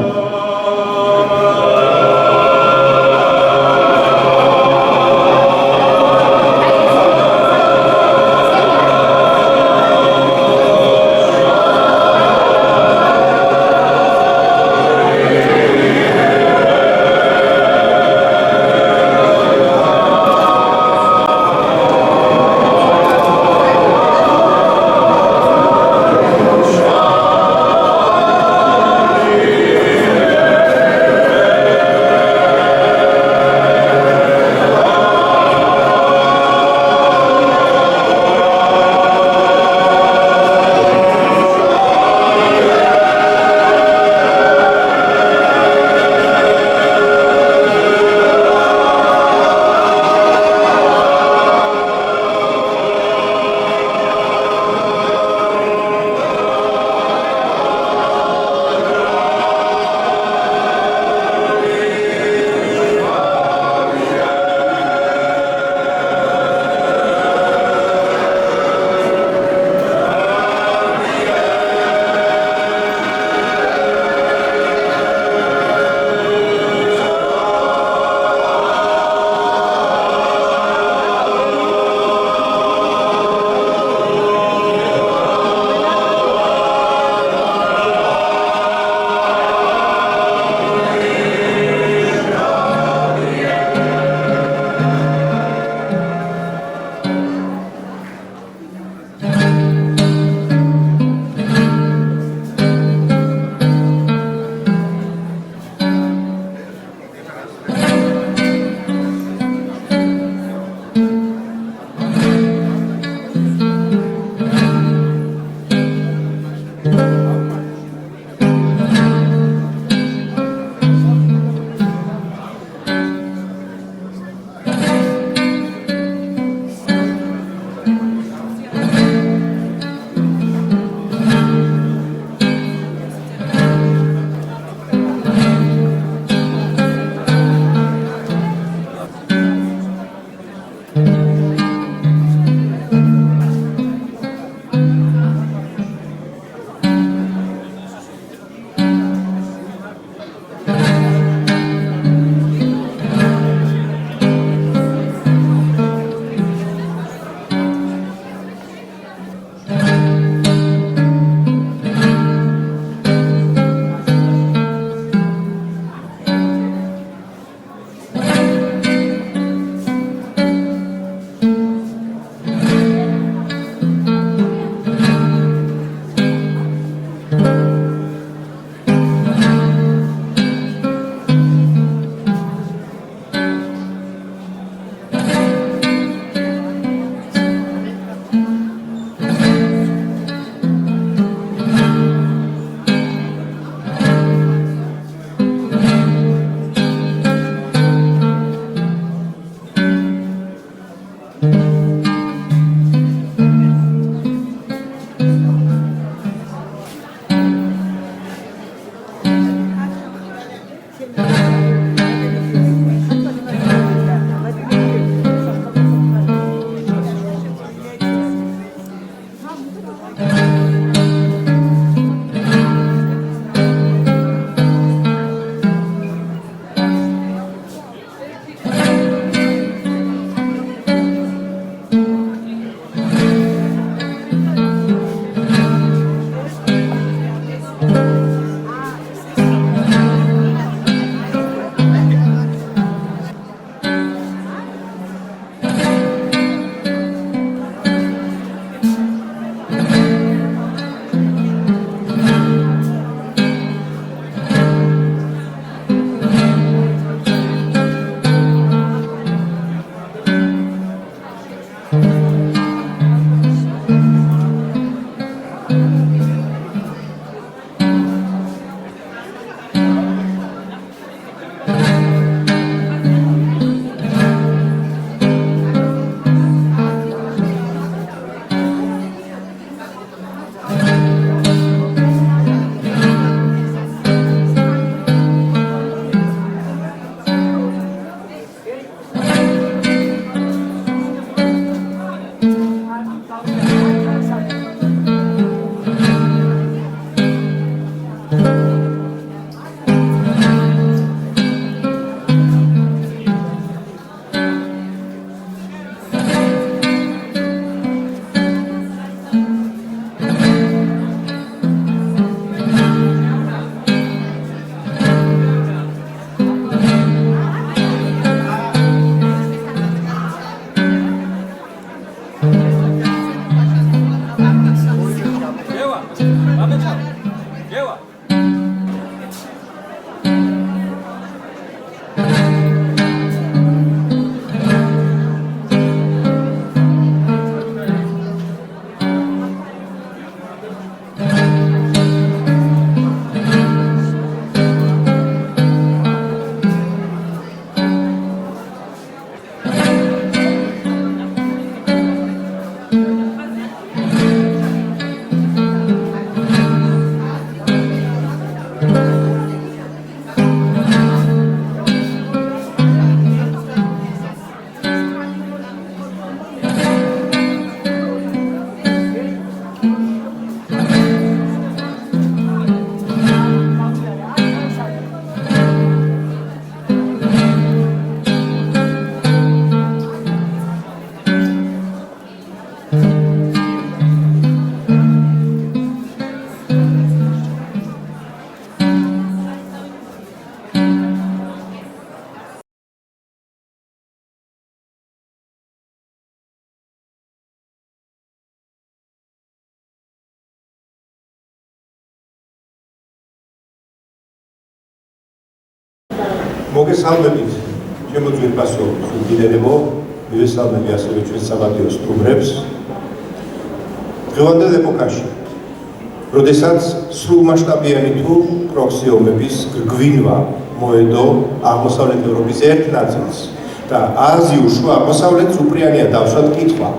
მოგესალმებით, ჩემო ძვირფასო სულგიდერებო, მივესალმები ასევე ჩვენ საპატიო სტუმრებს. დღევანდელ ეპოქაში, როდესაც სრულმასშტაბიანი თუ პროქსი ომების გვინვა მოედო აღმოსავლეთ ევროპის ერთ ნაწილს და აზიურ შუა აღმოსავლეთს უპრიანია დავსვათ კითხვა.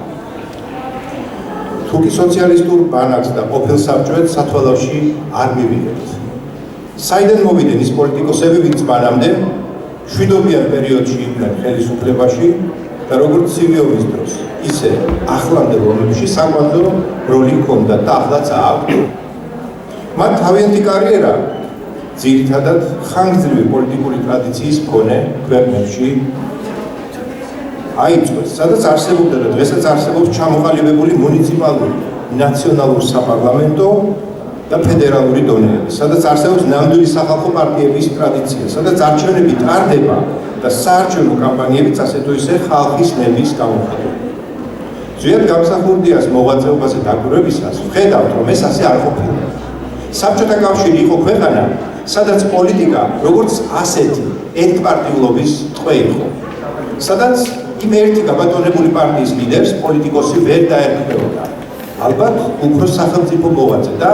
თუკი სოციალისტურ ბანაკს და ყოფილ საბჭოებს სათვალავში არ მივიღებთ. საიდან მოვიდნენ ის პოლიტიკოსები, ვინც მანამდე შვიდობიან პერიოდში იყვნენ ხელისუფლებაში და როგორც ცივი ომის დროს, ისე ახლანდელ ომებში საკვანძო როლი ჰქონდა და ახლაც აქვთ. მათ თავიანთი კარიერა ძირითადად ხანგრძლივი პოლიტიკური ტრადიციის მქონე ქვეყნებში აიწყვეს, სადაც არსებობდა და დღესაც არსებობს ჩამოყალიბებული მუნიციპალური, ნაციონალურ საპარლამენტო და ფედერალური დონეები, სადაც არსებობს ნამდვილი სახალხო პარტიების ტრადიცია, სადაც არჩევნები ტარდება და საარჩევნო კამპანიებიც ასე თუ ისე ხალხის ნების გამოხატება. ზუსტად გამსახურდიას მოღვაწეობაზე დაკვირვებისას ვხედავთ, რომ ეს ასე არ ყოფილა. საბჭოთა კავშირი იყო ქვეყანა, სადაც პოლიტიკა როგორც ასეთი ერთპარტიულობის ტყვე იყო, სადაც იმ ერთი გაბატონებული პარტიის ლიდერს პოლიტიკოსი ვერ დაერქმეოდა. ალბათ უფრო სახელმწიფო მოღვაწე და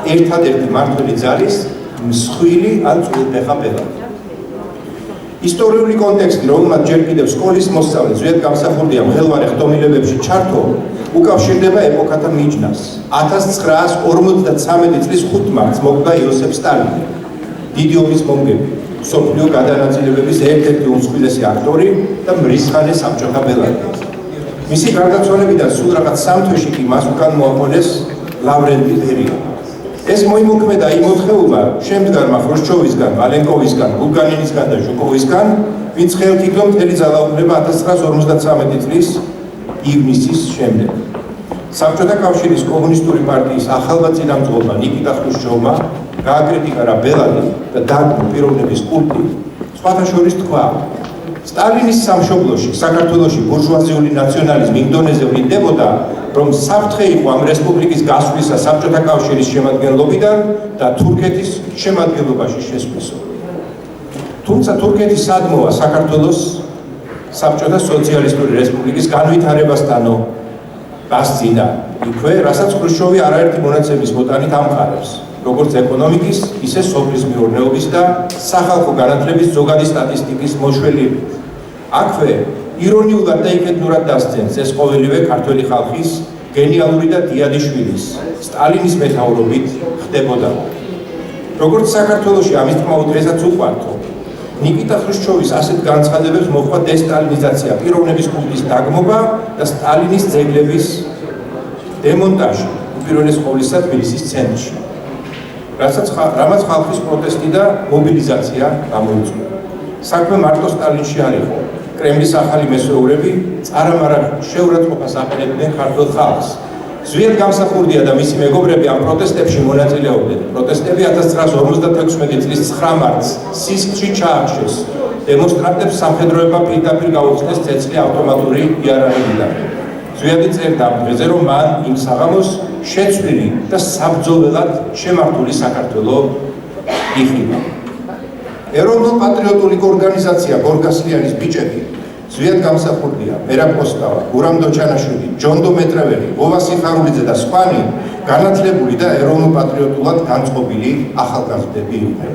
ერთადერთი მმართველი ძალის მსხვილი ან წყვილფეხა პედაგოგი. ისტორიული კონტექსტი, რომელმაც ჯერ კიდევ სკოლის მოსწავლე ზუსტად გამსახურდია მღელვარე ხდომილებებში ჩართო, უკავშირდება ეპოქათა მიჯნას. 1953 წლის 5 მარტს მოკვდა იოსებ სტალინი, დიდი ომის მომგები, მსოფლიო გადანაწილებების ერთ-ერთი უმსხვილესი აქტორი და მრისხანე საბჭოთა ბელადი. მისი გარდაცვალებიდან სულ რაღაც 3 თვეში კი მას უკან მოაყოლეს ლავრენტი ბერია. ეს მოიმოქმედა იმ მოთხეობა შემდგარმა ხრუშჩოვისგან, მალენკოვისგან, ბულგანინისგან და ჟუკოვისგან, ვინც ხელთ იგდო მთელი ძალაუფლება 1953 წლის ივნისის შემდეგ. საბჭოთა კავშირის კომუნისტური პარტიის ახალმა წინამძღოლმა ნიკიტა ხრუშჩოვმა გააკრიტიკა რა ბელადი და დაგმო პიროვნების კულტი, სხვათა შორის თქვა, სტალინის სამშობლოში, საქართველოში ბურჟუაზიული ნაციონალიზმი იმ დონეზე ვლინდებოდა, რომ საფრთხე იყო ამ რესპუბლიკის გასვლისა საბჭოთა კავშირის შემადგენლობიდან და თურქეთის შემადგენლობაში შესვლისო. თუმცა თურქეთის სადმოვა საქართველოს საბჭოთა სოციალისტური რესპუბლიკის განვითარებასთანო გასწინა იქვე, რასაც ხრუშჩოვი არაერთი მონაცემის მოტანით ამყარებს, როგორც ეკონომიკის, ისე სოფლის მეურნეობის და სახალხო განათლების ზოგადი სტატისტიკის მოშველიებით. აქვე ირონიულად და იქეთნურად დასცენს ეს ყოველივე ქართველი ხალხის გენიალური და დიადი შვილის სტალინის მეთაურობით ხდებოდა. როგორც საქართველოში ამის თქმა დღესაც უყვართო, ნიკიტა ხრუშჩოვის ასეთ განცხადებებს მოჰყვა დესტალინიზაცია, პიროვნების კულტის დაგმობა და სტალინის ძეგლების დემონტაჟი, უპირველეს ყოვლისა თბილისის ცენტრში. რამაც ხალხის პროტესტი და მობილიზაცია გამოიწვია. საქმე მარტო სტალინში არ იყო. კრემლის ახალი მესვეურები წარამარაგ შეურაცხყოფას აყენებდნენ ქართულ ხალხს. ზვიად გამსახურდია და მისი მეგობრები ამ პროტესტებში მონაწილეობდნენ. პროტესტები 1956 წლის 9 მარტს სისხლში ჩაახშეს. დემონსტრანტებს სამხედროებმა პირდაპირ გაუხსნეს ცეცხლი ავტომატური იარაღებიდან. ზვიადი წერდა ამ დღეზე, რომ მან იმ საღამოს შეცვლილი და საბრძოლველად შემართული საქართველო იხილა. ეროვნულ-პატრიოტული ორგანიზაცია გორგასლიანის ბიჭები, ზვიად გამსახურდია, მერაბ კოსტავა, გურამ დოჩანაშვილი, ჯონდო მეტრეველი, ვოვა სიხარულიძე და სხვანი განათლებული და ეროვნულ-პატრიოტულად განწყობილი ახალგაზრდები იყვნენ.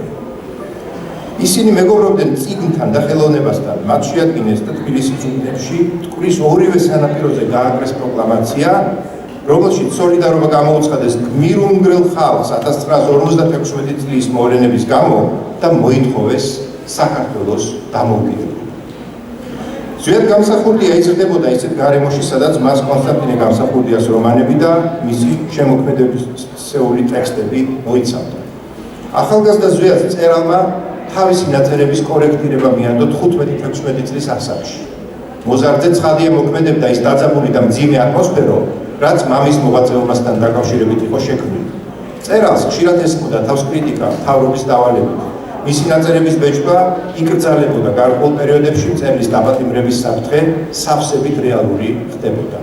ისინი მეგობრობდნენ წიგნთან და ხელოვნებასთან, მათ შეადგინეს და თბილისის უბნებში მტკვრის ორივე სანაპიროზე გააკრეს პროკლამაცია, რომელშიც სოლიდარობა გამოუცხადეს გმირ-უნგრელ ხალხს 1956 წლის მოვლენების გამო და მოითხოვეს საქართველოს დამოუკიდებლობა. ზვიად გამსახურდია იზრდებოდა ისეთ გარემოში, სადაც მას კონსტანტინე გამსახურდიას რომანები და მისი შემოქმედებისეული ტექსტები მოიცავდა. ახალგაზრდა ზვიად მწერალმა თავისი ნაწერების კორექტირება მიანდო 15-16 წლის ასაკში. მოზარდზე ცხადია მოქმედებდა ის დაძაბული და მძიმე ატმოსფერო, რაც მამის მოღვაწეობასთან დაკავშირებით იყო შექმნილი. წერალს ხშირად ესხმოდა თავს კრიტიკა მთავრობის დავალებით. მისი ნაწერების ბეჭდვა იკრძალებოდა გარკვეულ პერიოდებში მწერლის დაპატიმრების საფრთხე სავსებით რეალური ხდებოდა.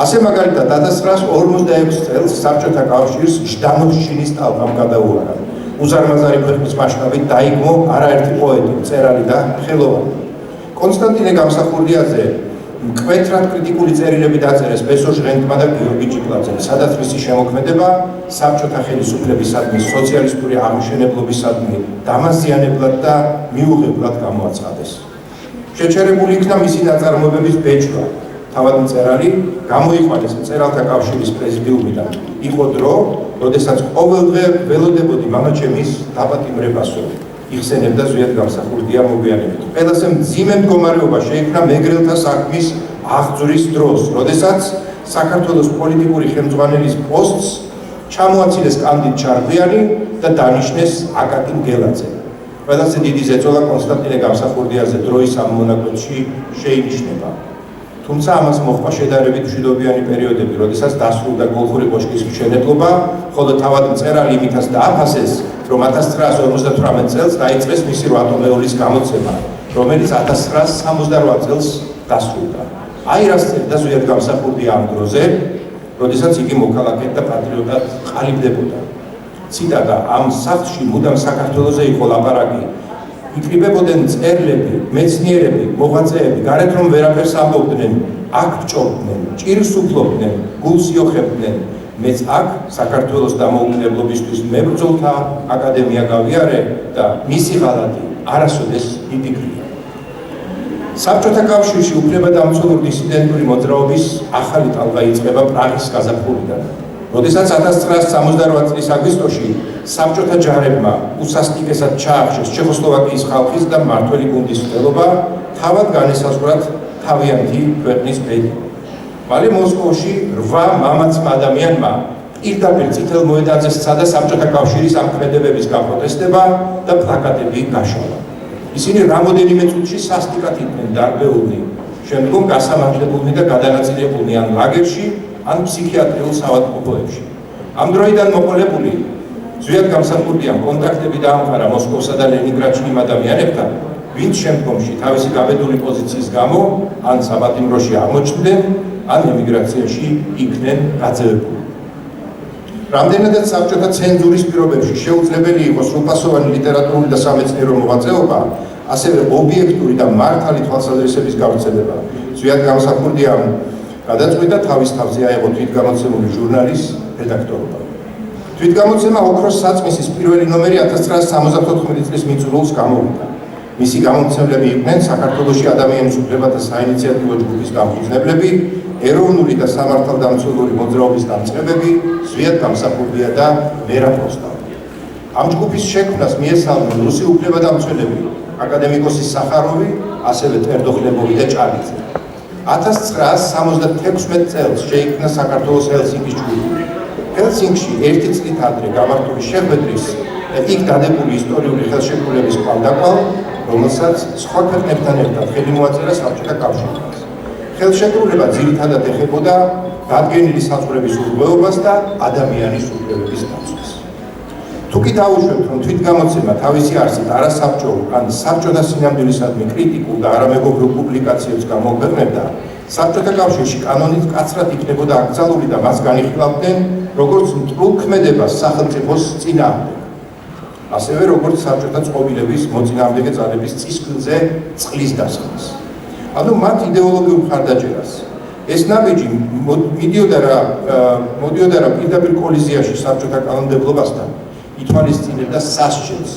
ასე მაგალითად 1946 წელს საბჭოთა კავშირს ჟდანოვშჩინის ტალღამ გადაუარა. უზარმაზარი ქვეყნის მასშტაბით დაიგმო არაერთი პოეტი, მწერალი და ხელოვანი. კონსტანტინე გამსახურდიაზე მკვეთრად კრიტიკული წერილები დაწერეს ბესო ჟღენტმა და გიორგი ჭიკლაძემ, სადაც მისი შემოქმედება საბჭოთა ხელისუფლებისადმი, სოციალისტური აღმშენებლობისადმი დამაზიანებლად და მიუღებლად გამოაცხადეს. შეჩერებული იქნა მისი ნაწარმოებების ბეჭდვა. თავად მწერალი გამოიყვანეს მწერალთა კავშირის პრეზიდიუმიდან. იყო დრო, როდესაც ყოველდღე ველოდებოდი მამაჩემის დაპატიმრებასო. იხსენებდა ზვიად გამსახურდია მოგვიანებით. ყველაზე მძიმე მდგომარეობა შეიქმნა მეგრელთა საქმის აღძვრის დროს, როდესაც საქართველოს პოლიტიკური ხელმძღვანელის პოსტს ჩამოაცილეს კანდიდ ჩარკვიანი და დანიშნეს აკაკი მგელაძე. ყველაზე დიდი ზეწოლა კონსტანტინე გამსახურდიაზე დროის ამ მონაკვეთში შეინიშნება. თუმცა ამას მოჰყვა შედარებით მშვიდობიანი პერიოდები, როდესაც დასრულდა გოლხური კოშკის მშენებლობა, ხოლო თავად მწერალი იმითაც დააფასეს, რომ 1958 წელს დაიწყეს მისი 8 ტომეულის გამოცემა, რომელიც 1968 წელს დასრულდა. აი რას წერდა ზვიად გამსახურდია ამ დროზე, როდესაც იგი მოქალაქედ და პატრიოტად ყალიბდებოდა. ციტატა: ამ სახლში მუდამ საქართველოზე იყო ლაპარაკი. იკრიბებოდნენ მწერლები, მეცნიერები, მოღვაწეები, გარეთ რომ ვერაფერს ამბობდნენ, აქ ბჭობდნენ, ჭირს უფლობდნენ, გულს იოხებდნენ. მეც აქ საქართველოს დამოუკიდებლობისთვის მებრძოლთა აკადემია გავიარე და მისი ღალატი არასოდეს იფიქრია. საბჭოთა კავშირში უფლებადამცველური დისიდენტური მოძრაობის ახალი ტალღა იწყება პრაღის გაზაფხულიდან. როდესაც 1968 წლის აგვისტოში საბჭოთა ჯარებმა უსასტიკესად ჩაახშეს ჩეხოსლოვაკიის ხალხის და მმართველი გუნდის მცდელობა, თავად განესაზღვრათ თავიანთი ქვეყნის ბედი. მალე მოსკოვში 8 მამაცმა ადამიანმა პირდაპირ წითელ მოედანზე სცადა საბჭოთა კავშირის ამ ქმედებების გაპროტესტება და პლაკატები გაშალა. ისინი რამოდენიმე წუთში სასტიკად იყვნენ დარბეულნი, შემდგომ გასამართლებულნი და გადანაწილებულნი ან ლაგერში, ან ფსიქიატრიულ საავადმყოფოებში. ამ დროიდან მოყოლებული ზვიად გამსახურდიან კონტაქტები დაამყარა მოსკოვსა და ლენინგრადში იმ ადამიანებთან, ვინც შემდგომში თავისი გაბედული პოზიციის გამო ან საპატიმროში აღმოჩნდნენ, ან ემიგრაციაში იქნენ გაძევებული. რამდენადაც საბჭოთა ცენზურის პირობებში შეუძლებელი იყო სრულფასოვანი ლიტერატურული და სამეცნიერო მოღვაწეობა, ასევე ობიექტური და მართალი თვალსაზრისების გავრცელება. ზვიად გამსახურდიამ გადაწყვიტა თავის თავზე აეღო თვითგამოცემული ჟურნალის რედაქტორობა. თვითგამოცემა ოქროს საწმისის პირველი ნომერი 1974 წლის მიწურულს გამოვიდა. მისი გამომცემლები იყვნენ საქართველოში ადამიანის უფლებათა საინიციატივო ჯგუფის დამფუძნებლები, ეროვნული და სამართალდამცველური მოძრაობის დამწყებები, ზვიად გამსახურდია და მერაბ როსტავი. ამ ჯგუფის შექმნას მიესალმნენ რუსი უფლებადამცველები, აკადემიკოსი სახაროვი, ასევე ტერდოხლებოვი და ჭალიძე. 1976 წელს შეიქმნა საქართველოს ჰელსინკის ჯგუფი. ჰელსინკში ერთი წლით ადრე გამართული შეხვედრის და იქ დადებული ისტორიული ხელშეკრულების კვალდაკვალ, რომელსაც სხვა ქვეყნებთან ერთად ხელი მოაწერა საბჭოთა კავშირს. ხელშეკრულება ძირითადად ეხებოდა დადგენილი საზღვრების ურღვეობას და ადამიანის უფლებების დაცვას. თუკი დაუშვებთ, რომ თვითგამოცემა თავისი არსით არასაბჭოო ან საბჭოთა სინამდვილისადმი კრიტიკულ და არამეგობრულ პუბლიკაციებს გამოქვეყნებდა, საბჭოთა კავშირში კანონით მკაცრად იქნებოდა აკრძალული და მას განიხილავდნენ როგორც მტრულ ქმედებას სახელმწიფოს წინააღმდეგ. ასევე როგორც საბჭოთა წყობილების მოწინააღმდეგე ძალების წისქვილზე წყლის დასხმას. ანუ მათ იდეოლოგიურ მხარდაჭერას. ეს ნაბიჯი მოდიოდა რა პირდაპირ კოლიზიაში საბჭოთა კანონმდებლობასთან, ითვალისწინებდა სასჯელს,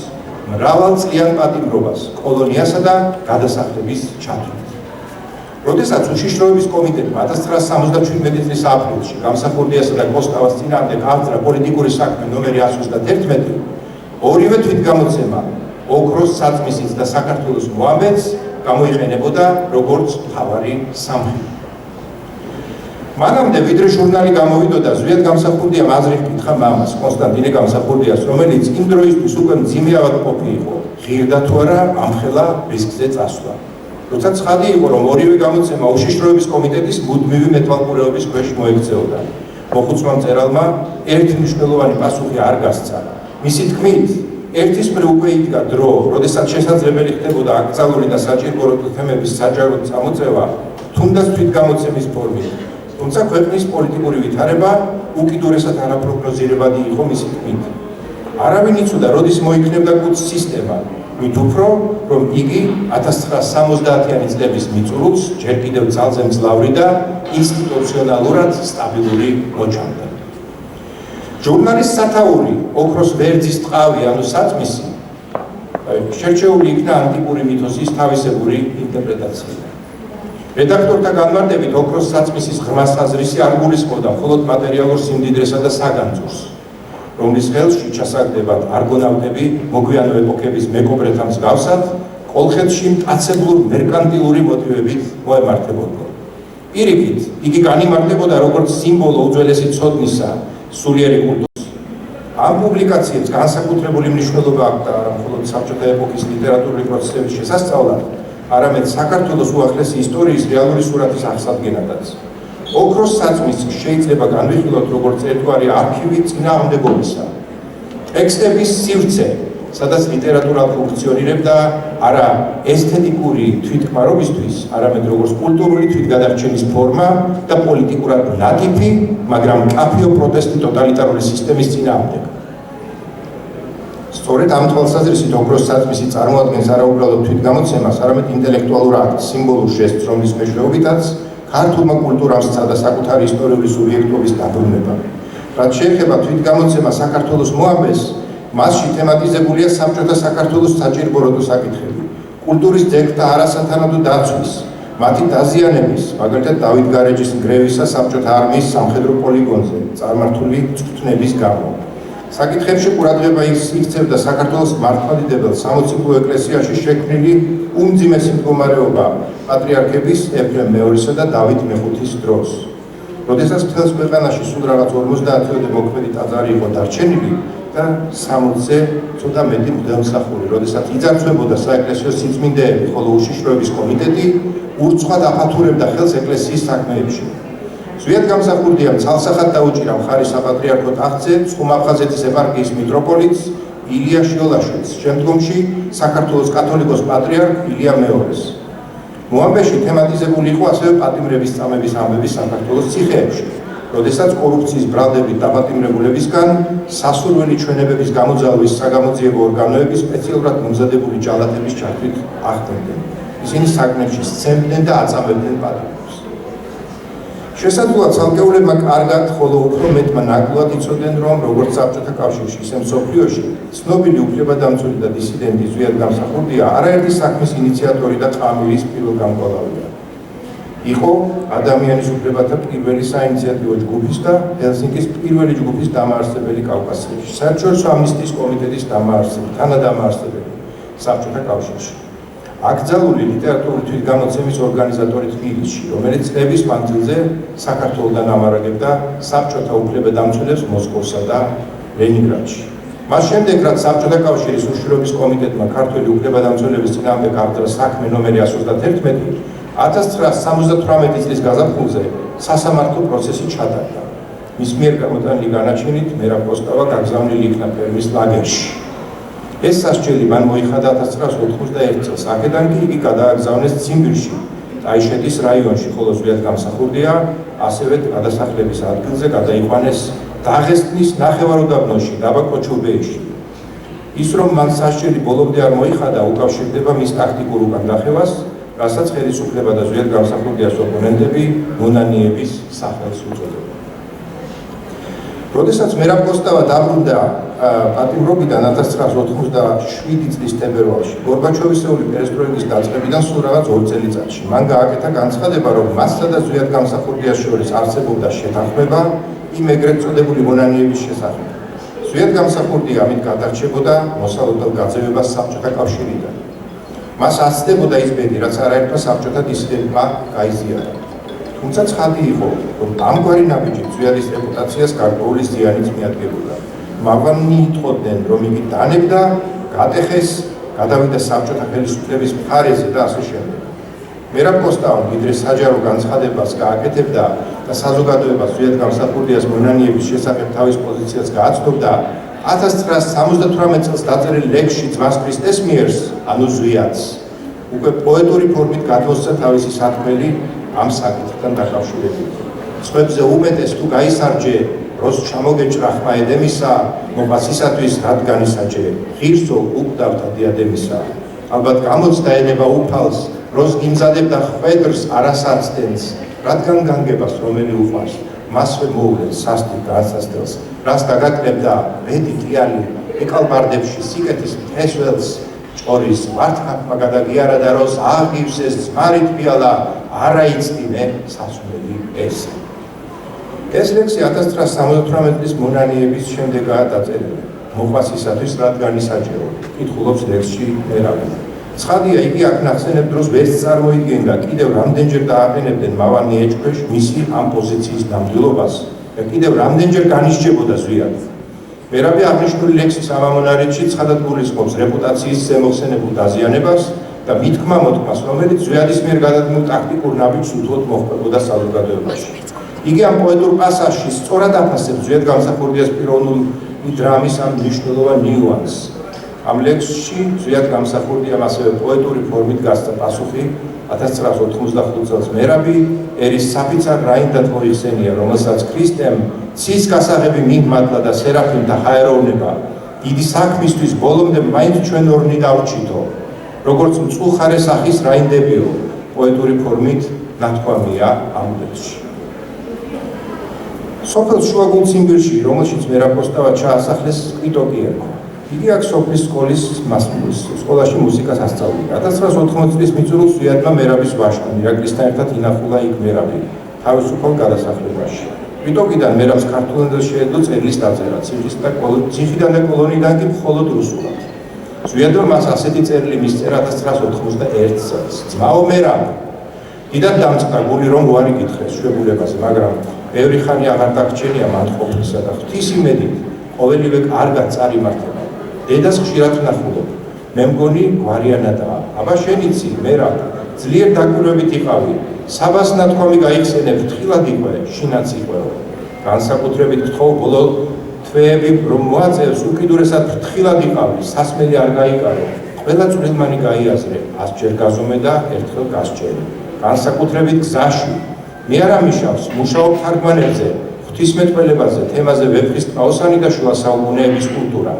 მრავალწლიან პატიმრობას, კოლონიასა და გადასახლების ჩათვლით. როდესაც უშიშროების კომიტეტმა 1977 წლის აპრილში გამსახურდიასა და კოსტავას წინააღმდეგ აღძრა პოლიტიკური საქმე ნომერი 131, ორივე თვითგამოცემა ოქროს საწმისის და საქართველოს მოამბეც გამოიყენებოდა როგორც მთავარი სამხედრო. მანამდე ვიდრე ჟურნალი გამოვიდოდა, ზვიად გამსახურდიამ აზრი ჰკითხა მამას, კონსტანტინე გამსახურდიას, რომელიც იმ დროისთვის უკვე მძიმე ავადმყოფი იყო, ღირდა თუ არა ამხელა რისკზე წასვლა. როცა ცხადი იყო, რომ ორივე გამოცემა უშიშროების კომიტეტის მუდმივი მეტვალყურეობის ქვეშ მოექცეოდა. მოხუცმა მწერალმა ერთი მნიშვნელოვანი პასუხი არ გასცა. მისი თქმით, ერთის მხრივ უკვე იდგა დრო, როდესაც შესაძლებელი ხდებოდა აკრძალული და საჭირო თემების საჯაროდ წამოწევა, თუნდაც თვითგამოცემის ფორმით. თუმცა ქვეყნის პოლიტიკური ვითარება უკიდურესად არაპროგნოზირებადი იყო მისი თქმით. არავინ იცოდა, როდის მოიქნებდა კუც სისტემა, მით უფრო, რომ იგი 1970-იანი წლების მიწურულს ჯერ კიდევ ძალზე მძლავრი და ინსტიტუციონალურად სტაბილური მოჩანდა. ჟურნალის სათაური, ოქროს ვერძის ტყავი, ანუ საწმისი, შერჩეული იქნა ანტიკური მითოსის თავისებური ინტერპრეტაცია. რედაქტორთა განმარტებით, ოქროს საწმისის ღრმა საზრისი არ გულისხმობდა მხოლოდ მატერიალურ სიმდიდრესა და საგანძურს, რომლის ხელში ჩასაგდებად არგონავტები მოგვიანო ეპოქების მეკობრეთა მსგავსად, კოლხეთში მტაცებლურ მერკანტილური მოტივებით მოემართებოდა. პირიქით, იგი განიმარტებოდა როგორც სიმბოლო უძველესი ცოდნისა, სულიერი კულტურის. ამ პუბლიკაციებს განსაკუთრებული მნიშვნელობა აქვს არა მხოლოდ საბჭოთა ეპოქის ლიტერატურული პროცესების შესასწავლად, არამედ საქართველოს უახლესი ისტორიის რეალური სურათის აღსადგენადაც. ოქროს საწმისი შეიძლება განვიხილოთ როგორც ერთგვარი არქივი წინააღმდეგობისა. ტექსტების სივრცე, სადაც ლიტერატურა ფუნქციონირებდა არა ესთეტიკური თვითქმარობისთვის, არამედ როგორც კულტურული თვითგადარჩენის ფორმა და პოლიტიკურად ნატიფი, მაგრამ მკაფიო პროტესტი ტოტალიტარული სისტემის წინააღმდეგ. სწორედ ამ თვალსაზრისით ოქროს საწმისი წარმოადგენს არა უბრალოდ თვითგამოცემას, არამედ ინტელექტუალურ აქტს, სიმბოლურ ჟესტს, რომლის მეშვეობითაც ქართულმა კულტურამ სცადა საკუთარი ისტორიული სუბიექტობის დაბრუნება. რაც შეეხება თვითგამოცემა საქართველოს მოამბეს, მასში თემატიზებულია საბჭოთა საქართველოს საჭირბოროტო საკითხები, კულტურის ძეგლთა არასათანადო დაცვის, მათი დაზიანების, მაგალითად დავით გარეჯის ნგრევისა საბჭოთა არმიის სამხედრო პოლიგონზე წარმართული წვრთნების გამო. საკითხებში ყურადღება იქცევდა საქართველოს მართლმადიდებელ სამოციქულო ეკლესიაში შექმნილი უმძიმესი მდგომარეობა პატრიარქების ეფრემ მეორისა და დავით მეხუთის დროს. როდესაც მთელს ქვეყანაში სულ რაღაც 50-ოდე მოქმედი ტაძარი იყო დარჩენილი და 60-ზე ცოტა მეტი მღვდელმსახური, როდესაც იძარცვებოდა საეკლესიო სიწმინდეები, ხოლო უშიშროების კომიტეტი ურცხვად აფათურებდა ხელს ეკლესიის საქმეებში. ზვიად გამსახურდია ცალსახად დაუჭირა მხარი საპატრიარქო ტახტზე ცხუმ-აფხაზეთის ეპარქიის მიტროპოლიტს ილია შიოლაშვილს, შემდგომში საქართველოს კათოლიკოს პატრიარქ ილია მეორეს. მოამბეში თემატიზებული იყო ასევე პატიმრების წამების ამბები საქართველოს ციხეებში, როდესაც კორუფციის ბრალდებით დაპატიმრებულებისგან სასურველი ჩვენებების გამოძალვის საგამოძიებო ორგანოები სპეციალურად მომზადებული ჯალათების ჩართვით ახდენდნენ. ისინი საკნებში სცემდნენ და აწამებდნენ პატიმრებს. შესაძლოა ცალკეულებმა კარგად, ხოლო უფრო მეტმა ნაკლად იცოდნენ, რომ როგორც საბჭოთა კავშირში, ისე მსოფლიოში ცნობილი უფლებადამცველი და დისიდენტი ზვიად გამსახურდია არაერთი საქმის ინიციატორი და ყამირის პირველგამკვლევარია. იყო ადამიანის უფლებათა პირველი საინიციატივო ჯგუფის და ჰელსინკის პირველი ჯგუფის დამაარსებელი კავკასიაში, საერთაშორისო ამნისტიის კომიტეტის დამაარსებელი, თანადამაარსებელი საბჭოთა კავშირში. აკრძალული ლიტერატურული თვითგამოცემის ორგანიზატორი თბილისში, რომელიც წლების მანძილზე საქართველოდან ამარაგებდა საბჭოთა უფლებადამცველებს მოსკოვსა და ლენინგრადში. მას შემდეგ, რაც საბჭოთა კავშირის უშიშროების კომიტეტმა ქართველი უფლებადამცველების წინააღმდეგ აღწერა საქმე ნომერი 131, 1978 წლის გაზაფხულზე სასამართლო პროცესი ჩატარდა. მის მიერ გამოტანილი განაჩენით მერაბ კოსტავა გაგზავნილი იქნა პერმის ლაგერში. ეს სასჯელი მან მოიხადა 1991 წელს, აქედან კი იგი გადააგზავნეს ციმბირში, ტაიშეთის რაიონში, ხოლო ზვიად გამსახურდია ასევე გადასახლების ადგილზე გადაიყვანეს დაღესტნის ნახევარუდაბნოში, დაბა კოჩუბეიში. ის რომ მან სასჯელი ბოლომდე არ მოიხადა, უკავშირდება მის ტაქტიკურ უკანდახევას, რასაც ხელისუფლება და ზვიად გამსახურდიას ოპონენტები მონანიების სახელს უწოდებენ. როდესაც მერაბ კოსტავა დაბრუნდა პატიმრობიდან 1987 წლის თებერვალში, გორბაჩოვისეული პერესტროიკის დაწყებიდან სულ რაღაც 2 წელიწადში, მან გააკეთა განცხადება, რომ მასსა და ზვიად გამსახურდიას შორის არსებობდა შეთანხმება იმ ეგრეთ წოდებული მონანიების შესახებ. ზვიად გამსახურდია ამით გადარჩებოდა მოსალოდნელ გაძევებას საბჭოთა კავშირიდან. მას ასწდებოდა ის ბედი, რაც არაერთმა საბჭოთა დისიდენტმა გაიზიარა. თუმცა ცხადი იყო, რომ ამგვარი ნაბიჯით ზვიადის რეპუტაციას გარკვეული ზიანიც მიადგებოდა. მაგვანნი იტყოდნენ, რომ იგი დანებდა, გატეხეს, გადავიდა საბჭოთა ხელისუფლების მხარეზე და ასე შემდეგ. მერაბ კოსტავამ ვიდრე საჯარო განცხადებას გააკეთებდა და საზოგადოებას ზვიად გამსახურდიას მონანიების შესახებ თავის პოზიციას გააცნობდა, 1978 წელს დაწერილ ლექსში ძმას ქრისტეს მიერს, ანუ ზვიადს, უკვე პოეტური ფორმით გადმოსცა თავისი სათქმელი ამ საკითხთან დაკავშირებით. სხვებზე უმეტეს თუ გაისარჯე, როს ჩამოგეჭრა ხმა ედემისა, მოპასისათვის რადგან ისაჯე, ღირსო უკვდავთა დიადემისა. ალბათ გამოცდა ენება უფალს, როს გიმზადებდა ხვედრს არასაცდენს, რადგან განგებას რომელი უყვარს, მასვე მოულეს სასტიკ განსასწელს, რას დაგაკლებდა ბედი ტიალი, ეკალბარდებში სიკეთის მთესველს, ჭორის მართქაფმა გადაგიარა და როს აღივს ეს ძმარით პიალა, არა იცდინე სასმელი ესე. ეს ლექსი 1978 წლის მონანიების შემდეგაა დაწერილი. მოყვასისათვის რადგან ისაჯეო, კითხულობს ლექსში მერაბი. ცხადია, იგი აქ ნახსენებ დროს ვერც წარმოიდგენდა, კიდევ რამდენჯერ დააყენებდნენ მავანი ეჭქვეშ მისი ამ პოზიციის ნამდვილობას და კიდევ რამდენჯერ განისჯებოდა ზვიად. მერაბი აღნიშნული ლექსის ამ ამონარიდში ცხადად გულისხმობს რეპუტაციის ზემოხსენებულ დაზიანებას და მითქმა-მოთქმას, რომელიც ზვიადის მიერ გადადგმულ ტაქტიკურ ნაბიჯს უთუოდ მოჰყვებოდა საზოგადოებაში. იგი ამ პოეტურ პასაჟში სწორად აფასებს ზვიად გამსახურდიას პიროვნული დრამის ამ მნიშვნელოვან ნიუანსს. ამ ლექსში ზვიად გამსახურდიამ ასევე პოეტური ფორმით გასცა პასუხი 1985 წელს მერაბი ერის საფიცარ რაინდად მოიხსენია, რომელსაც ქრისტემ ცის გასაღები მიმატლა და სერაფიმთა ხაეროვნება დიდი საქმისთვის ბოლომდე მაინც ჩვენ ორნი დავრჩითო, როგორც მწუხარე სახის რაინდებიო, პოეტური ფორმით ნათქვამია ამ ლექსში. სოფელ შუაგულ ციმბირში, რომელშიც მერაბ კოსტავა ჩაასახლეს, სკვიტოკი ერქვა. იგი აქ სოფლის სკოლაში მუსიკას ასწავლიდა. 1980 წლის მიწურულს ზვიადმა მერაბის ვაჟთან ირაკლისთან ერთად ინახულა იქ მერაბი თავისუფალ გადასახლებაში. ვიტოკიდან მერაბს ქართულ ენაზე შეეძლო წერილის დაწერა, ციხიდან და კოლონიდან კი მხოლოდ რუსულად. ზვიადმა მას ასეთი წერილი მისწერა 1991 წელს. ძმაო მერაბ, დიდად დამწყდა გული რომ უარი გითხრეს შვებულებაზე, მაგრამ ბევრი ხანი აღარ დაგჭირია მან ყოფნისა და ღვთის იმედით ყოველივე კარგად წარიმართება. დედას ხშირად ვნახულობ. მე მგონი გვარიანადაა. აბა შენ იცი, მერაბ, ძლიერ დაკვირვებით იყავი. საბას ნათქვამი გაიხსენებ, ფრთხილად იყვე, შინაც იყვეო. განსაკუთრებით გთხოვ ბოლო თვეები რომ მოაწევს, უკიდურესად ფრთხილად იყავი, სასმელი არ გაიკარო. ყველა წვრილმანი გაიაზრე, 100 ჯერ გაზომე და ერთხელ გასჭერი. განსაკუთრებით გზაში. მე არ ამიშავს, მუშაობ თარგმანებზე, ღვთისმეტყველებაზე, თემაზე ვეფხის ტყაოსანი და შუა საუკუნეების კულტურა.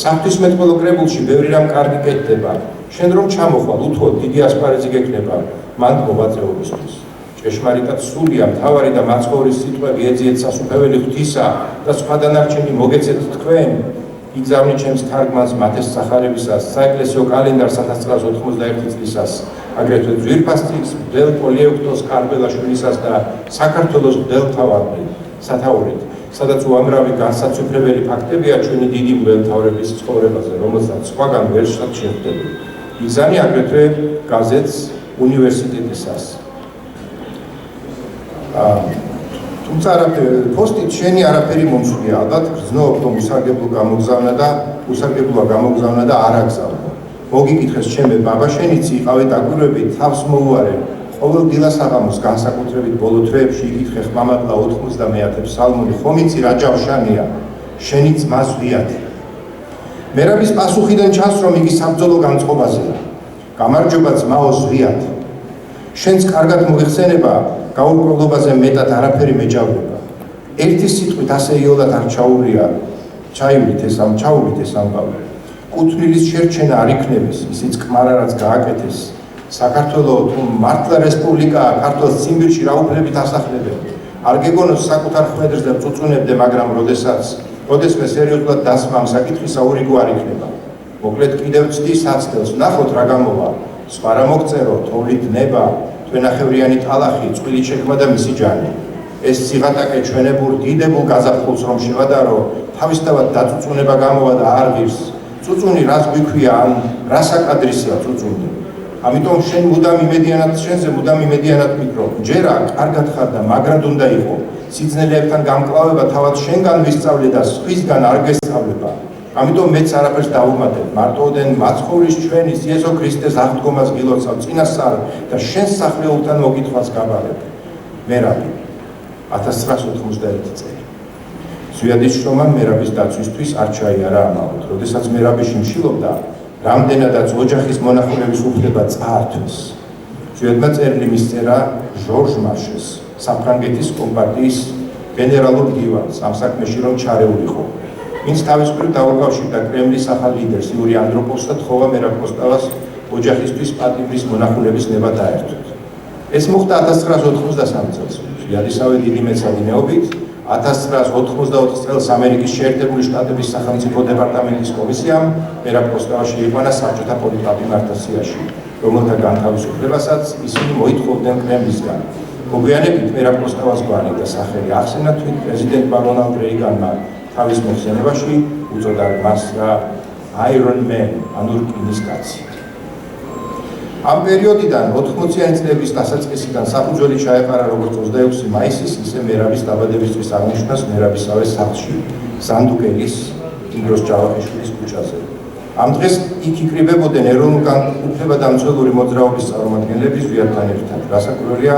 საღვთისმეტყველო კრებულში ბევრი რამ კარგი კეთდება. შენ რომ ჩამოხვალ, უთუოდ დიდი ასპარეზი გექნება მან მოვაწეობისთვის. ჭეშმარიტად სულია მთავარი და მაცხოვრის სიტყვები ეძიეთ სასუფეველი ღვთისა და სხვა დანარჩენი მოგეცეთ თქვენ. იგზავნით ჩემს თარგმანს მათეს სახარებისას, საეკლესიო კალენდარს 1991 წლისას, აგრეთვე ძვირფას წიგნს მღვდელ პოლიევქტოს კარბელაშვილისას და საქართველოს მღვდელმთავრად სათაურით, სადაც უამრავი განსაცვიფრებელი ფაქტებია ჩვენი დიდი მღვდელმთავრების ცხოვრებაზე, რომელსაც სხვაგან ვერ შეხვდებით. იგზანი აგრეთვე გაზეთს უნივერსიტეტისას. თუმცა პოსტით შენი არაფერი მომსვლია, ალბათ გრძნობ რომ უსარგებლოა გამოგზავნა და არ აგზავნო. მოგიკითხეს ჩემე ბაბა, შენ იცი იყავე დაკვირვებით, თავს მოუარე. ყოველ დილას აღამოს განსაკუთრებით ბოლო თვეებში იკითხე ხმამაღლა 90 ფსალმუნი, ხომ იცი რა ჯავშანია, შენი ძმა ზვიათი. მერაბის პასუხიდან ჩანს რომ იგი საბრძოლო განწყობაზეა. გამარჯობა ძმაო ზვიათი. შენს კარგად მოიხსენება გაურკვევლობაზე მეტად არაფერი მეჯავრება. ერთი სიტყვით ასე იოლად არ ჩაივლით ეს ამბავი. კუთვნილის შერჩენა არ იქნების, ისიც კმარა რაც გააკეთეს. საქართველო თუ მართლა რესპუბლიკაა, ქართლს ციმბირში რა უფლებით ასახლებენ. არ გეგონოს საკუთარ ხვედრზე წუწუნებდე, მაგრამ როდესმე სერიოზულად დასმა ამ საკითხისა ურიგო არ იქნება. მოკლედ კიდევ ვცდი საცდელს, ნახოთ რა გამოვა. სხვა რა მოგწერო, თოვლით ნება, თვენახევრიანი ტალახი, წყვილი შექმნა და მისი ჯანი. ეს ციღატაკე ჩვენებურ დიდებულ გაზაფხულს რომ შევადარო, თავისთავად დაწუწუნება გამოვა და არ ღირს. წუწუნი რას გვიქვია, ან რა საკადრისია წუწუნი. ამიტომ შენზე მუდამ იმედიანად ვფიქრობ. ჯერა კარგად ხარ და მაგრად უნდა იყო. სიძნელებთან გამკლავება თავად შენგან ვისწავლე და სხვისგან არ გესწავლება. ამიტომ მეც არაფერს დავუმატებ. მარტოოდენ მაცხოვრის ჩვენის იესო ქრისტეს აღდგომას გილოცავ წინასწარ და შენს სახლებულთან მოგითხვას გაბარებ. მერაბი 1991 წელი. ზვიადის შრომამ მერაბის დაცვისთვის არ ჩაიარა ამაოდ. როდესაც მერაბი შიმშილობდა, რამდენადაც ოჯახის მონახულების უფლება წაართვეს. ზვიადმა წერილი მისწერა ჟორჟ მარშეს, საფრანგეთის კომპარტიის გენერალურ მდივანს, ამ საქმეში რომ ჩარეულიყო. ვინც თავის მხრივ დაუკავშირდა კრემლის ახალ ლიდერს იური ანდროპოვს და თხოვა მერაბ კოსტავას ოჯახისთვის პატიმრის მონახულების ნება დაერთვათ. ეს მოხდა 1993 წელს. ზვიადისავე დიდი მეცადინეობით 1994 წელს ამერიკის შეერთებული შტატების სახელმწიფო დეპარტამენტის კომისიამ მერაბ კოსტავას შეიყვანა საბჭოთა პოლიტპატიმართა სიაში, რომელთა განთავისუფლებასაც ისინი მოითხოვდნენ კრემლისგან. მოგვიანებით მერაბ კოსტავას გვარი და სახელი ახსენა თვით პრეზიდენტმა რონალდ რეიგანმა თავის მოხსენებაში უწოდა მას Iron Man, ანუ რკინის კაცი. ამ პერიოდიდან 80-იანი წლების დასაწყისიდან საფუძველი ჩაეყარა როგორც 26 მაისის, ისე მერაბის დაბადებისთვის აღნიშნავს მერაბისავე სახლში, ზანდუკელის ინდროს ჯავახიშვილის ქუჩაზე. ამ დღეს იქ იკრიბებოდნენ ეროვნულ-უფლებადამცველური მოძრაობის წარმომადგენლები ზვიადთან ერთად. რასაკვირველია,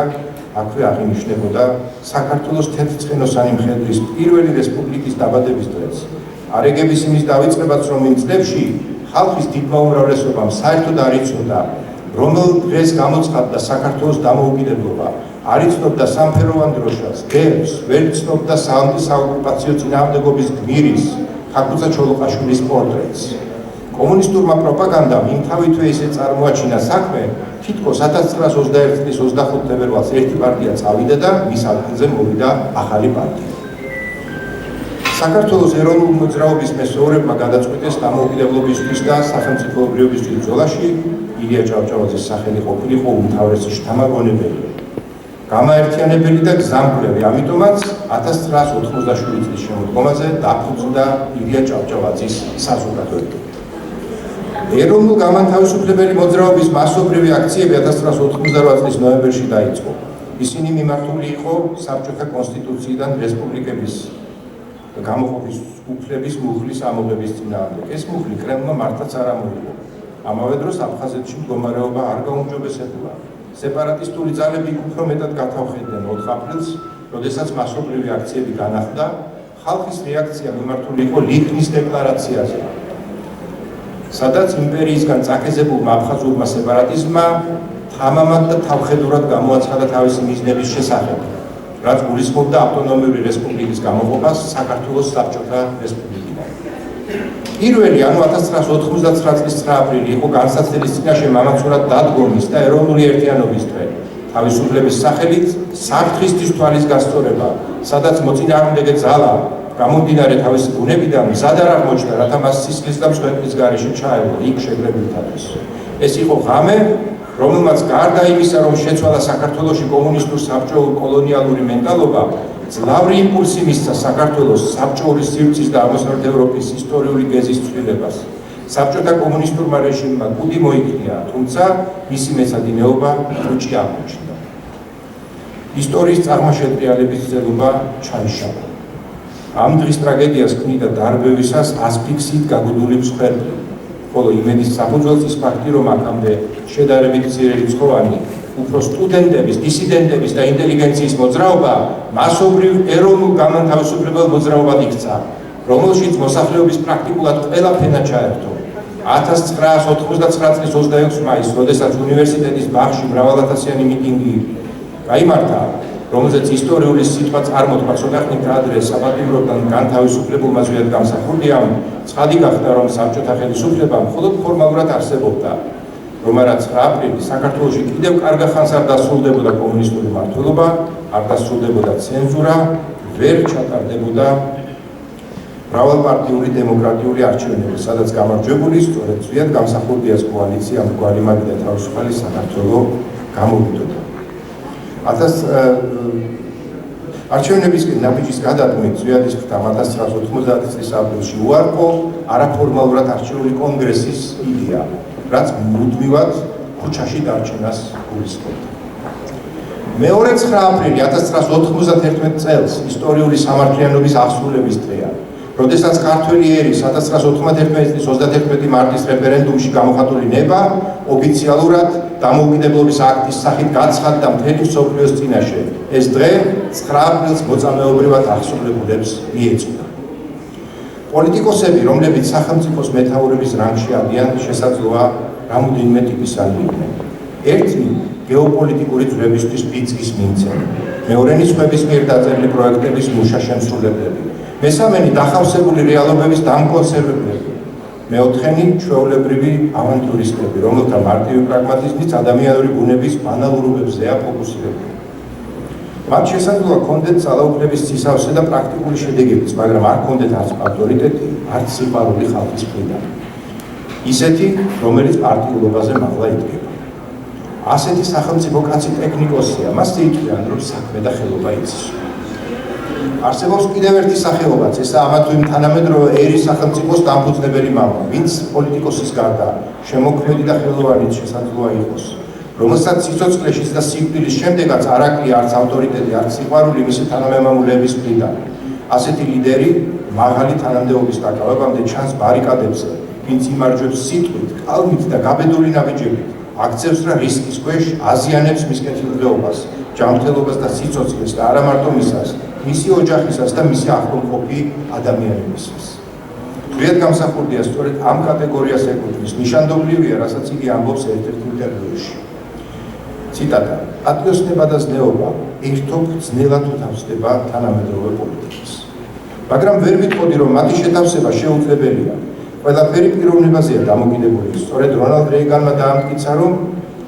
აქვე აღინიშნებოდა საქართველოს თეთრცხენოსანი მხედრის პირველი რესპუბლიკის დაბადების დღეს. არეგების იმის დავიწყებაც, რომ იმ წლებში ხალხის დიდმა უმრავლესობამ საერთოდ არ იცოდა, რომელ დღეს გამოცხადდა საქართველოს დამოუკიდებლობა, არ იცნობდა სამფეროვან დროშას, გერბს, ვერ იცნობდა საოკუპაციო წინააღმდეგობის გმირის, ხაკუცა ჩოლოყაშვილის პორტრეტს. კომუნისტურმა პროპაგანდამ იმთავითვე ისე წარმოაჩინა საქმე, თითქოს 1921 წლის 25 თებერვალს ერთი პარტია წავიდა და მის ადგილზე მოვიდა ახალი პარტია. საქართველოს ეროვნული მოძრაობის მესწორებმა გადაწყვიტეს დამოუკიდებლობისთვის და სახელმწიფოებრიობისთვის ბრძოლაში ილია ჭავჭავაძის სახელი ყოფილიყო უმთავრესი შთამაგონებელი, გამაერთიანებელი და გზამკვლევი, ამიტომაც 1987 წლის შემოდგომაზე დაფუძნდა ილია ჭავჭავაძის საზოგადოება. ეროვნულ-გამანთავისუფლებელი მოძრაობის მასობრივი აქციები 1988 წლის ნოემბერში დაიწყო. ისინი მიმართული იყო საბჭოთა კონსტიტუციიდან რესპუბლიკების გამოყოფის უფლების მუხლის ამოღების წინააღმდეგ. ეს მუხლი კრემლმა მართლაც არ ამოიღო. ამავე დროს აფხაზეთში მდგომარეობა არ გაუმჯობესებულა. სეპარატისტული ძალები უფრო მეტად გათავხედდნენ 4 აპრილს, როდესაც მასობრივი აქციები განახლდა. ხალხის რეაქცია მიმართული იყო ლიტვის დეკლარაციაზე, სადაც იმპერიისგან წაკეზებულმა აფხაზურმა სეპარატიზმმა თამამად და თავხედურად გამოაცხადა თავისი მიზნების შესახებ, რაც გულისხმობდა ავტონომიური რესპუბლიკის გამოყოფას საქართველოს საბჭოთა რესპუბლიკიდან. პირველი, ანუ 1999 წლის 9 აპრილი იყო განსაცდელის წინაშე მამაცურად დადგომის და ეროვნული ერთიანობის დღე. თავისუფლების სახელით საფრთხისთვის თვალის გასწორება, სადაც მოწინააღმდეგე ძალა გამომდინარე თავისი ბუნებიდან მზად არ აღმოჩნდა, რათა მას სისხლის და მსხვერპლის გარეშე ჩაევლო იქ შეგრებილთათვის. ეს იყო ღამე, რომელმაც გარდა იმისა, რომ შეცვალა საქართველოში კომუნისტურ საბჭოურ კოლონიალური მენტალობა, ძლავრი იმპულსი მისცა საქართველოს საბჭოური სივრცის და აღმოსავლეთ ევროპის ისტორიული გეზის ცვლილებას. საბჭოთა კომუნისტურმა რეჟიმმა კუდი მოიკრია, თუმცა მისი მეცადინეობა უჭი აღმოჩნდა. ისტორიის წარმაშეტრიალების ძელობა ჩაიშალა. ამ დღის ტრაგედიას ქმნიდა დარბევისას ასფიქსიით გაგუდული მსხვერპლი, ხოლო იმედის საფუძველს ის ფაქტი, რომ აქამდე შედარებით მცირე რიცხოვანი უფრო სტუდენტების, დისიდენტების და ინტელიგენციის მოძრაობა მასობრივ ეროვნულ გამანთავისუფლებელ მოძრაობად იქცა, რომელშიც მოსახლეობის პრაქტიკულად ყველა ფენა ჩაერთო. 1999 წლის 26 მაისს, როდესაც უნივერსიტეტის ბაღში მრავალათასიანი მიტინგი გაიმართა, რომელზეც ისტორიული სიტყვა წარმოთქვა ცოტახნით ადრე საპატიმროდან განთავისუფლებულმა ზვიად გამსახურდიამ, ცხადი გახდა, რომ საბჭოთა ხელისუფლება მხოლოდ ფორმალურად არსებობდა, რომ არა 9 აპრილი საქართველოში კიდევ კარგა ხანს არ დასრულდებოდა კომუნისტური მმართველობა, არ დასრულდებოდა ცენზურა, ვერ ჩატარდებოდა მრავალპარტიული დემოკრატიული არჩევნები, სადაც გამარჯვებული სწორედ ზვიად გამსახურდიას კოალიცია მრგვალი მაგ და თავისუფალი საქართველო გამოვიდოდა. არჩევნების ნაბიჯის გადადგმით ზვიადის ხდამ 1990 წლის აპრილში უარყო არაფორმალურად არჩეული კონგრესის იდეა, რაც მუდმივად ქუჩაში დარჩენას გულისხმობდა. მეორე 9 აპრილი 1991 წელს ისტორიული სამართლიანობის აღსრულების დღეა, როდესაც ქართველი ერის 1991 წლის 31 მარტის რეფერენდუმში გამოხატული ნება ოფიციალურად დამოუკიდებლობის აქტის სახით გაცხადდა მთელი მსოფლიოს წინაშე. ეს დღე 9 აპრილს მოწამეობრივად აღსრულებულებს მიეწოდა. პოლიტიკოსები, რომლებიც სახელმწიფოს მეთაურების რანგში არიან, შესაძლოა რამოდენიმე ტიპისანი იყვნენ. ერთი გეოპოლიტიკური ძვრებისთვის ბიძგის მიმცემი, მეორენი სხვების მიერ დაწერილი პროექტების მუშა შემსრულებლები, მესამენი დახავსებული რეალობების დამკონსერვებლები, მეოთხენი ჩვეულებრივი ავანტურისტები, რომელთა მარტივი პრაგმატიზმით ადამიანური ბუნების ბანალურობებზეა ფოკუსირებული. მათ შესაძლოა ჰქონდეთ ძალაუფლების ცისავსე და პრაქტიკული შედეგებიც, მაგრამ არ ჰქონდეთ არც ავტორიტეტი, არც სიყვარული ხალხის მხრიდან. ისეთი, რომელიც პარტიულობაზე მაღლა იდგება. ასეთი სახელმწიფო კაცი ტექნიკოსია, მას იტყვიან, რომ საქმე და ხელობა იცის. არსებობს კიდევ ერთი სახეობაც, ესაა ამა თუ იმ თანამედროვე ერის სახელმწიფოს დამფუძნებელი მამა, ვინც პოლიტიკოსის გარდა შემოქმედი და ხელოვანიც შესაძლოა იყოს, რომელსაც სიცოცხლეშიც და სიკვდილის შემდეგაც არ აკლია არც ავტორიტეტი, არც სიყვარული მისი თანამემამულეების მხრიდან. ასეთი ლიდერი მაღალი თანამდებობის დაკავებამდე ჩანს ბარიკადებზე, ვინც იმარჯვებს სიტყვით, კალმით და გაბედული ნაბიჯებით, აქცევს რა რისკის ქვეშ აზიანებს მის კეთილდღეობას, ჯანმრთელობას და სიცოცხლეს და არა მარტო მისას, მისი ოჯახისას და მისი ახლომყოფი ადამიანებისას. ზვიად გამსახურდია სწორედ ამ კატეგორიას ეკუთვნის, ნიშანდობლივია, რასაც იგი ამბობს ერთ-ერთ ინტერვიუში. ციტატა: პატრიოტიზმი და ზნეობა ერთობ ძნელად უთავსდება თანამედროვე პოლიტიკას. მაგრამ ვერ ვიტყოდი, რომ მათი შეთავსება შეუძლებელია. ყველაფერი პიროვნებაზეა დამოკიდებული. სწორედ რონალდ რეიგანმა დაამტკიცა, რომ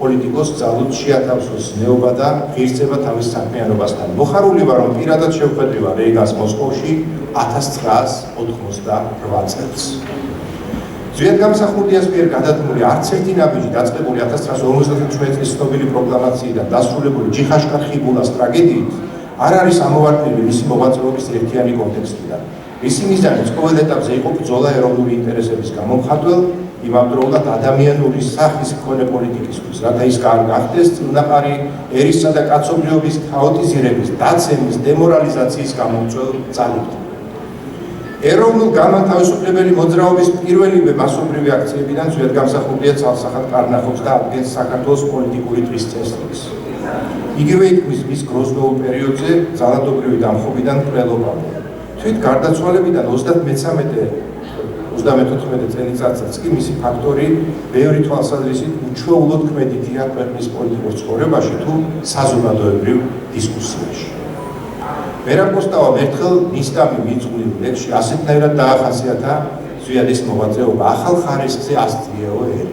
პოლიტიკოს ძალუც შეათავსოს ზნეობა და ღირსება თავის საქმიანობასთან. მოხარული ვარ, რომ პირადად შევხვედრივა რეიგანს მოსკოვში 1988 წელს. ზვიადგამსახურდიას მიერ გადადგმული არც ერთი ნაბიჯი დაწყებული 1957 წლის ცნობილი პროკლამაციიდან დასრულებული ჯიხაშკარ ხიბულას ტრაგედიით არ არის ამოვარდნილი მისი მოღვაწეობის ერთიანი კონტექსტიდან. მისი მიზანიც ყოველ ეტაპზე იყო ბრძოლა ეროვნული ინტერესების გამომხატველ, იმავდროულად ადამიანური სახის მქონე პოლიტიკისთვის, რათა ის გახდეს წილნაყარი ერისა და კაცობრიობის ქაოტიზირების, დაცემის, დემორალიზაციის გამომწვევ ძალებთან. ეროვნულ განმათავისუფლებელი მოძრაობის პირველივე მასობრივი აქციებიდან ზვიადგამსახურდია ცალსახად კარნახობს და ადგენს საქართველოს პოლიტიკური დღის წესრიგს. იგივე იქმნის მის გროზნოულ პერიოდზე ძალადობრივი დამხობიდან მკვლელობამდე. თვით გარდაცვალებიდან 34 წელიწადსაც კი მისი ფაქტორი ბევრი თვალსაზრისით უჩვეულოდ ქმედითია ქვეყნის პოლიტიკურ ცხოვრებაში თუ საზოგადოებრივ დისკუსიაში. ვერაპოსტავამ ერთხელ ნისტამი მიწვლიურ ლექსში ასეთნაირად დაახასიათა ზვიადის მოღვაწეობა ახალ ხარისხზე ასწიეო ერი.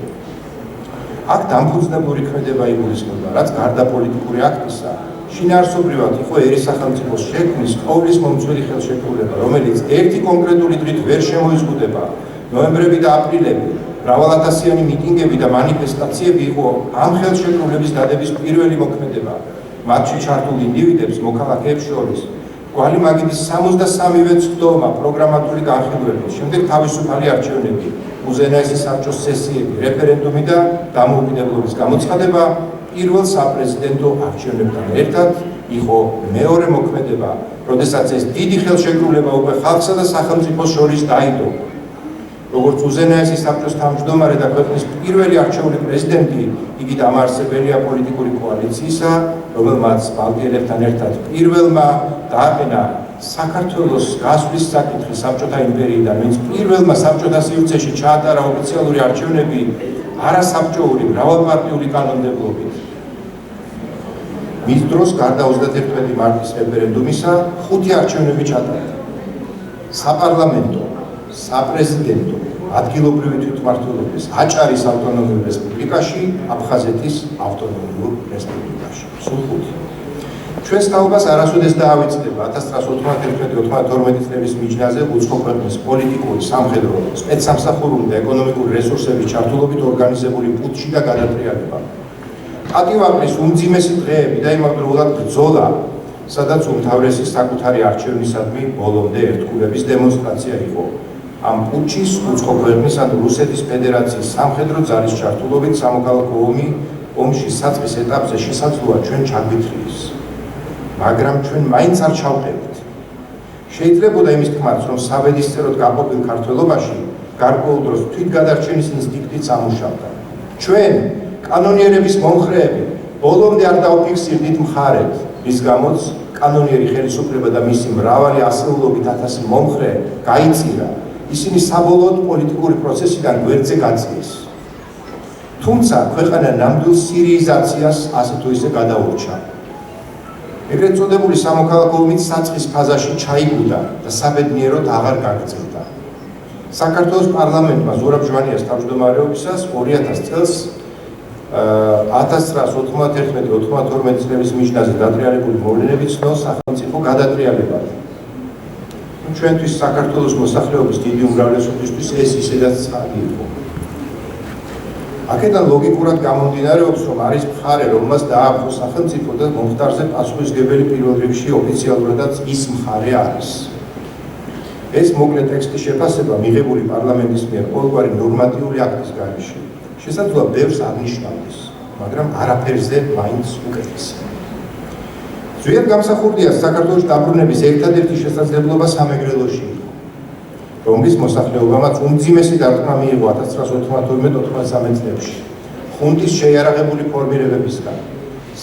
აქ დამფუძნებლური ქმედება იგულისხმება, რაც გარდა პოლიტიკური აქტისა, შინაარსობრივად იყო ერის სახელმწიფოს შექმნის ყოვლის მომცველი ხელშეკრულება, რომელიც ერთი კონკრეტული დღით ვერ შემოიზღუდება. ნოემბრები და აპრილები, მრავალათასიანი მიტინგები და მანიფესტაციები იყო ამ ხელშეკრულების დადების პირველი მოქმედება. მათში ჩართულ ინდივიდებს, მოქალაქეებს შორის კვალი მაგიდის 63-ვე ცდომა პროგრამატული განხილვებით, შემდეგ თავისუფალი არჩევნები, უზენაესი საბჭოს სესიები, რეფერენდუმი და დამოუკიდებლობის გამოცხადება პირველ საპრეზიდენტო არჩევნებთან ერთად იყო მეორე მოქმედება, როდესაც ეს დიდი ხელშეკრულება უკვე ხალხსა და სახელმწიფოს შორის დაიდო. როგორც უზენაესი საბჭოს თავმჯდომარე და ქვეყნის პირველი არჩეული პრეზიდენტი, იგი დამაარსებელია პოლიტიკური კოალიციისა, რომელმაც ბალტიელებთან ერთად პირველმა დააყენა საქართველოს გასვლის საკითხი საბჭოთა იმპერიიდან, ვინც პირველმა საბჭოთა სივრცეში ჩაატარა ოფიციალური არჩევნები არასაბჭოური მრავალპარტიული კანონმდებლობით. მის დროს გარდა 31 მარტის რეფერენდუმისა 5 არჩევნები ჩატარდა. საპარლამენტო, საპრეზიდენტო, ადგილობრივი თვითმმართველობის, აჭარის ავტონომიურ რესპუბლიკაში, აფხაზეთის ავტონომიურ რესპუბლიკაში. სულ 5. ჩვენს თაობას არასოდეს დაავიწყდება 1991-92 წლების მიჯნაზე უცხო ქვეყნის პოლიტიკური, სამხედრო, სპეცსამსახურული და ეკონომიკური რესურსების ჩართულობით ორგანიზებული პუტჩი და გადატრიალება. პატივაკრის უმძიმესი დღეები და იმავდროულად ბრძოლა, სადაც უმთავრესი საკუთარი არჩევნისადმი ბოლომდე ერთგულების დემონსტრაცია იყო. ამ პუტჩის უცხო ქვეყნის ან რუსეთის ფედერაციის სამხედრო ძალის ჩართულობით სამოქალაქო ომში საწყის ეტაპზე შესაძლოა ჩვენ ჩაგვითხილოს. მაგრამ ჩვენ მაინც არ ჩავყევით. შეიძლებოდა იმის თქმაც, რომ საბედისწეროდ გაყოფილ ქართველობაში გარკვეულ დროს თვითგადარჩენის ინსტინქტიც ამუშავდა. ჩვენ, კანონიერების მომხრეები, ბოლომდე არ დავფიქსირდით მხარეთ, რის გამოც კანონიერი ხელისუფლება და მისი მრავალი ასეულობით ათასი მომხრე გაიწირა. ისინი საბოლოოდ პოლიტიკური პროცესიდან გვერდზე გაწიეს. თუმცა ქვეყანა ნამდვილ სირიიზაციას ასე თუ ისე გადაურჩა. ეგრეთ წოდებული სამოქალაქო ომით საწყის ფაზაში ჩაიგუდა და საბედნიეროდ აღარ გაგრძელდა. საქართველოს პარლამენტმა ზურაბ ჟვანიას თავმჯდომარეობისას 2000 წელს 1991-92 წლების მიჯნაზე დატრიალებული მოვლენებით ცნო სახელმწიფო გადატრიალება. ჩვენთვის საქართველოს მოსახლეობის დიდი უმრავლესობისთვის ეს ისედაც ცხადი იყო. აქედან ლოგიკურად გამომდინარეობს, რომ არის მხარე, რომელმაც დააფრო სახელმწიფო და მომხდარზე პასუხისმგებელი პირველ რიგში ოფიციალურადაც ის მხარე არის. ეს მოკლე ტექსტის შეფასება მიღებული პარლამენტის მიერ ყოველგვარი ნორმატიული აქტის გარეშე შესაძლოა ბევრს აღნიშნავდეს, მაგრამ არაფერზე მაინც უკეთესია. ზვიადგამსახურდიას საქართველოს დაბრუნების ერთადერთი შესაძლებლობა სამეგრელოში იყო, რომლის მოსახლეობამაც უმძიმესი დარტყმა მიიღო 1992-93 წლებში ხუნტის შეიარაღებული ფორმირებებისგან.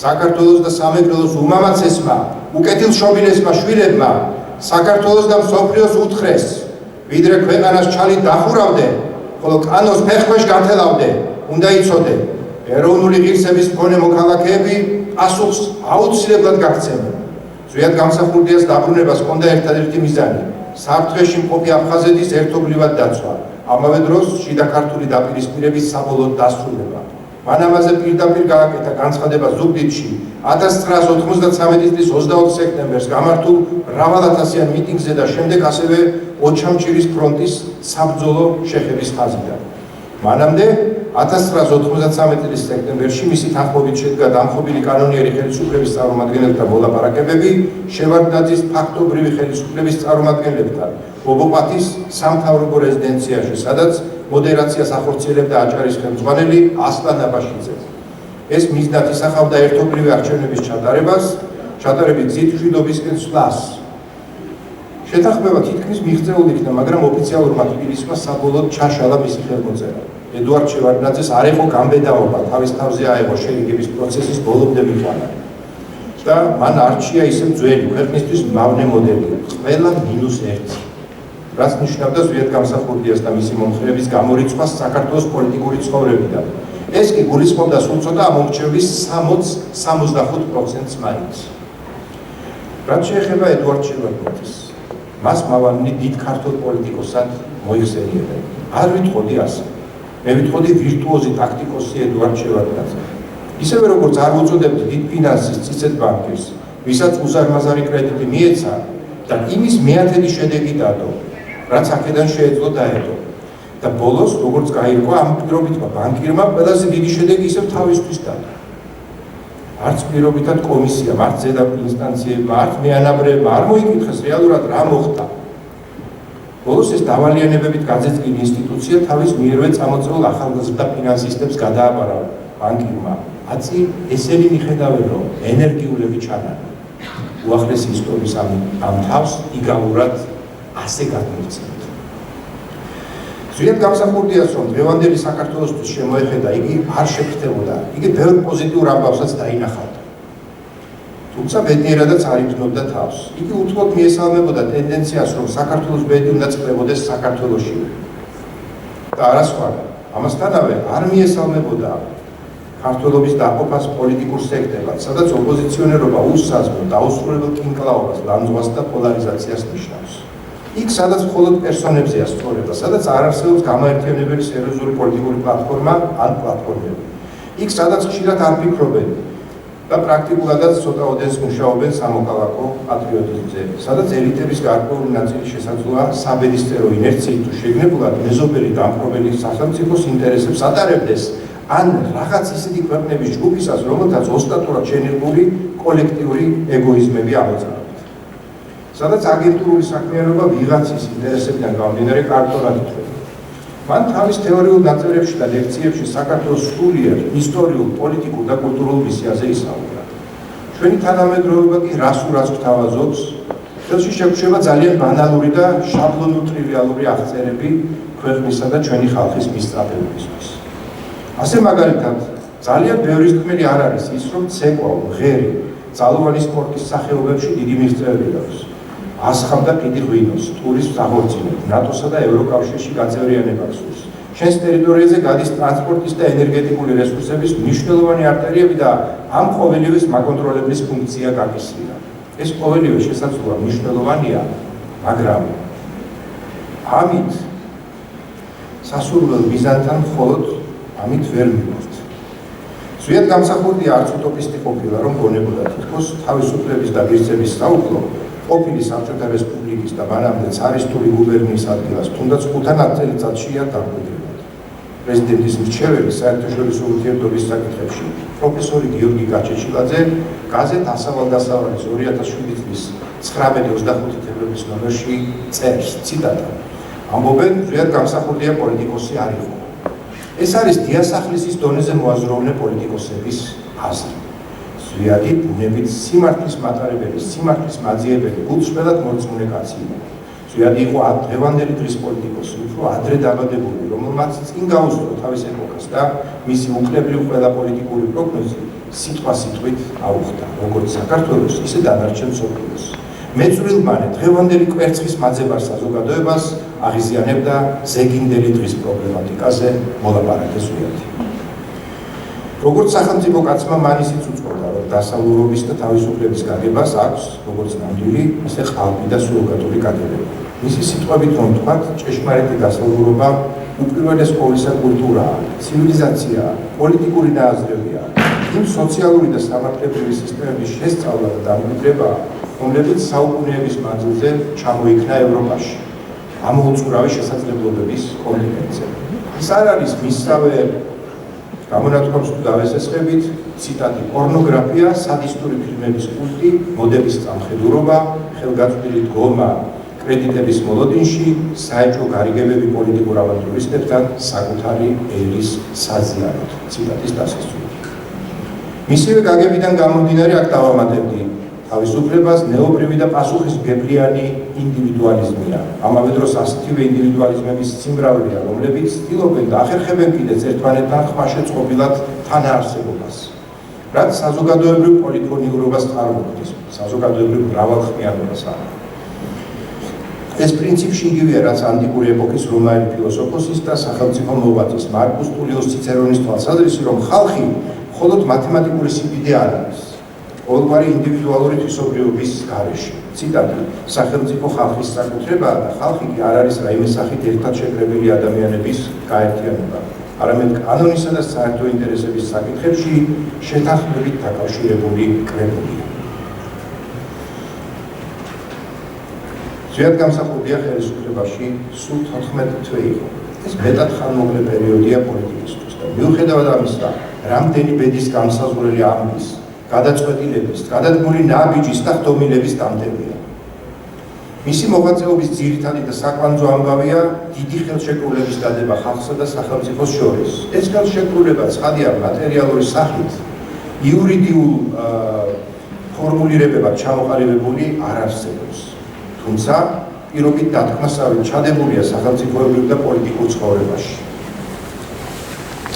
საქართველოს და სამეგრელოს უმამაცესმა, უკეთილშობილესმა შვილებმა საქართველოს და მსოფლიოს უთხრეს, ვიდრე ქვეყანას ჩალით დახურავდე, ხოლო კანოს ფეხქვეშ გათელავდე, უნდა იცოდე, ეროვნული ღირსების მქონე მოქალაქეები პასუხს აუცილებლად გაგცემენ. ზვიადგამსახურდიას დაბრუნებას ჰქონდა ერთადერთი მიზანი, საფრთხეში მყოფი აფხაზეთის ერთობლივად დაცვა, ამავე დროს შიდა ქართული დაპირისპირების საბოლოო დასრულება. მან ამაზე პირდაპირ გააკეთა განცხადება ზუგდიდში 1993 წლის 24 სექტემბერს გამართულ მრავალათასიან მიტინგზე და შემდეგ ასევე ოჩამჭირის ფრონტის საბრძოლო შეხების ხაზიდან. მანამდე 1993 წლის სექტემბერში მისი თანხმობით შედგა დამხობილი კანონიერი ხელისუფლების წარმომადგენელთა მოლაპარაკებები შევარდნაძის ფაქტობრივი ხელისუფლების წარმომადგენლებთან ობოპატის სამთავრობო რეზიდენციაში, სადაც მოდერაციას ახორციელებდა აჭარის ხელმძღვანელი ასლან აბაშიძე. ეს მიზნად ისახავდა ერთობლივი არჩევნების ჩატარების გზით მშვიდობისკენ სვლას. შეთანხმება თითქმის მიღწეულ იქნა, მაგრამ ოფიციალურმა თბილისმა საბოლოოდ ჩაშალა მისი ხელმოწერა. ედუარდ შევარდნაძეს არ იყო გამბედაობა, თავის თავზე აეღო შერიგების პროცესის ბოლომდე მიყვანა. და მან არჩია ისევ ძველი ქვეყნისთვის მავნე მოდელი, ყველა -1. რაც ნიშნავდა ზვიად გამსახურდიას და მისი მომხრეების გამორიცხვას საქართველოს პოლიტიკური ცხოვრებიდან. ეს კი გულისხმობდა სულ ცოტა ამომრჩევლის 60-65%-ს მაინც. რაც შეეხება ედუარდ შევარდნაძეს, მას მავალი დიდ ქართულ პოლიტიკოსად მოიხსენიებენ. არ ვითხოვდი ასე. მე ვითხოვდი ვირტუოზი ტაქტიკოსი ედუარდ შევარდნაძე. ისევე როგორც არ ვუწოდებდი დიდ ფინანსის წიწეთ ბანკირს, ვისაც უზარმაზარი კრედიტი მიეცა და იმის მეათედი შედეგი დადო, რაც აქედან შეეძლო დაედო. და ბოლოს, როგორც გაირკვა, ამ პირობითმა ბანკირმა ყველაზე დიდი შედეგი ისევ თავისთვის დადო. არც პირობითად კომისიამ, არც ზედა ინსტანციებმა, არც მეანაბრეებმა არ მოიკითხეს რეალურად რა მოხდა. ბოლოს ეს დავალიანებებით გაძეწილი ინსტიტუცია თავის მიერვე წამოწეულ ახალგაზრდა ფინანსისტებს გადააბარა ბანკირმა. აცი ესენი მიხედავენ, რომ ენერგიულები ჩანან. უახლესი ისტორიის ამ თავს იგავურად ასე გადმოიცემთ. ზვიად გამსახურდიას, რომ დღევანდელი საქართველოსთვის შემოეხედა, იგი არ შეფრთებოდა, იგი ბევრ პოზიტიურ ამბავსაც დაინახავდა. თუმცა ბედნიერადაც არ იგრძნობდა თავს. იგი უთუოდ მიესალმებოდა ტენდენციას, რომ საქართველოს ბედი უნდა წყდებოდეს საქართველოში. და არასხვანა, ამასთანავე არ მიესალმებოდა ქართველობის დაყოფას პოლიტიკურ სექტებად, სადაც ოპოზიციონერობა უსაზღრო დაუსრულებელ კინკლაობას, ლანძღვას და პოლარიზაციას ნიშნავს. იქ, სადაც მხოლოდ პერსონებზეა სწორება, სადაც არ არსებობს გამაერთიანებელი სერიოზული პოლიტიკური პლატფორმა ან პლატფორმები. იქ, სადაც ხშირად არ ფიქრობენ და პრაქტიკულადაც ცოტა ოდენს მუშაობენ სამოქალაქო პატრიოტიზმზე, სადაც ელიტების გარკვეული ნაწილი შესაძლოა საბედისწერო ინერციით თუ შეგნებულად მეზობელი დამპყრობელი სახელმწიფოს ინტერესებს ატარებდეს, ან რაღაც ისეთი ქვეყნების ჯგუფისას, რომელთაც ოსტატურად შენერგული კოლექტიური ეგოიზმები ამოწარავთ. სადაც აგენტურული საქმიანობა ვიღაცის ინტერესებიდან გამომდინარე კარგად ითვლება. მან თავის თეორიულ ნაწერებში და ლექციებში საქართველოს სულიერ ისტორიულ, პოლიტიკურ და კულტურულ მისიაზე ისაუბრა. ჩვენი თანამედროვეობა კი რას გვთავაზობს, ხელში შეგვშება ძალიან ბანალური და შაბლონურ-ტრივიალური აღწერები ქვეყნისა და ჩვენი ხალხის მისწრაფებებისთვის. ასე მაგალითად, ძალიან ბევრი თქმელი არ არის ის, რომ ცეკვა, ღერი, ძალოვანი სპორტის სახეობებში დიდი მიღწევები აქვს. ასხამდა კიდი ღვინოს, ტურიზმს აღორძინებს, ნატოსა და ევროკავშირში გაწევრიანება გსურს. ჩვენს ტერიტორიაზე გადის ტრანსპორტის და ენერგეტიკული რესურსების მნიშვნელოვანი არტერიები და ამ ყოველივეს მაკონტროლების ფუნქცია გაკისრია. ეს ყოველივე შესაძლოა მნიშვნელოვანია, მაგრამ ამით სასურველ მიზანთან მხოლოდ ამით ვერ მივხვდით. ზვიად გამსახურდია არც უტოპისტი ყოფილა, რომ გონებოდა თითქოს თავისუფლების და ღირსების საუბრობ ყოფილი საბჭოთა რესპუბლიკის და მანამდე ცარისტული გუბერნიის ადგილას თუნდაც 5 წელიწადშია დამკვიდრებად. პრეზიდენტის მრჩეველი საერთაშორისო ურთიერთობების საკითხებში პროფესორი გიორგი გაჩეჩილაძე გაზეთ ასავალ-დასავალის 2007 წლის 19-25 თებერვლის ნომერში წერს, ციტატა: ამბობენ, ზვიად გამსახურდია პოლიტიკოსი არ იყო. ეს არის დიასახლისის დონეზე მოაზროვნე პოლიტიკოსების აზრი. ზვიადი ბუნებით სიმართლის მატარებელი, სიმართლის მაძიებელი, გულწრფელად მორწმუნე კაცი იყო. ზვიადი იყო დღევანდელი დღის პოლიტიკოსი, უფრო ადრე დაბადებული, რომელმაც წინ გაუსწრო თავის ეპოქას და მისი უკლებრივ ყველა პოლიტიკური პროგნოზი სიტყვა-სიტყვით აუხდა, როგორც საქართველოს, ისე დანარჩენ მსოფლიოს. მეწვრილმანე დღევანდელი კვერცხის მაძებარ საზოგადოებას აღიზიანებდა ზეგინდელი დღის პრობლემატიკაზე მოლაპარაკე ზვიადი. როგორც სახელმწიფო კაცმა მან ისიც უწყობდა, რომ დასავლურობის და თავისუფლების გაგებას აქვს როგორც ნამდვილი, ისე ხალხი და სუროგატული გაგებები. მისი სიტყვებით რომ ვთქვათ, ჭეშმარიტი დასავლურობა უპირველეს ყოვლისა კულტურაა, ცივილიზაციაა, პოლიტიკური ნააზრევია, იმ სოციალური და სამართლებრივი სისტემების შესწავლა და დამკვიდრებაა, რომლებიც საუკუნეების მანძილზე ჩამოიქნა ევროპაში, ამოუწურავი შესაძლებლობების კონტინენტზე. ეს არ არის მისსავე გამონათქვამს თუ დავესესხებით, ციტატი, პორნოგრაფია, სადისტური ფილმების კულტი, მოდების წამხედურობა, ხელგაწვდილი დგომა კრედიტების მოლოდინში, საეჭვო გარიგებები პოლიტიკურ ავანტურისტებთან საკუთარი ერის საზიანოდ. ციტატის დასასრული. მისივე გაგებიდან გამომდინარე აქ დავამატებდი თავისუფლებას ნეობრივი და პასუხისმგებლიანი ინდივიდუალიზმია. ამავე დროს ასეთივე ინდივიდუალიზმების სიმრავლეა, რომლებიც ცდილობენ და ახერხებენ კიდეც ერთმანეთთან ხმაშეწყობილად თანაარსებობას, რაც საზოგადოებრივ პოლიფონიურობას წარმოქმნის, საზოგადოებრივ მრავალხმიანობას არის. ეს პრინციპში იგივეა, რაც ანტიკური ეპოქის რომაელი ფილოსოფოსის და სახელმწიფო მოღვაწის მარკუს ტულიუს ციცერონის თვალსაზრისი, რომ ხალხი მხოლოდ მათემატიკური სიდიდე არ არის. ყოველგვარი ინდივიდუალური თვისობრიობის გარეშე. ციტატი, სახელმწიფო ხალხის საკუთრებაა და ხალხი კი არ არის რაიმე სახით ერთად შეკრებილი ადამიანების გაერთიანება, არამედ კანონისა და საერთო ინტერესების საკითხებში შეთანხმებით დაკავშირებული კრებულია. ზოგადად გამსახურდია ხელისუფლებაში სულ 14 თვე იყო. ეს მეტად ხანმოკლე პერიოდია პოლიტიკისთვის და მიუხედავად ამისა, რამდენი ბედის გამსაზღვრელი ამბის, გადაწყვეტილების, გადადგმული ნაბიჯის და ხდომილების დამტებია. მისი მოღვაწეობის ძირითადი და საკვანძო ამბავია დიდი ხელშეკრულების დადება ხალხსა და სახელმწიფოს შორის. ეს ხელშეკრულება ცხადია მატერიალური სახით, იურიდიულ ფორმულირებებად ჩამოყალიბებული არ არსებობს. თუმცა პირობით დათქმასავით ჩადებულია სახელმწიფოებრივ და პოლიტიკურ ცხოვრებაში.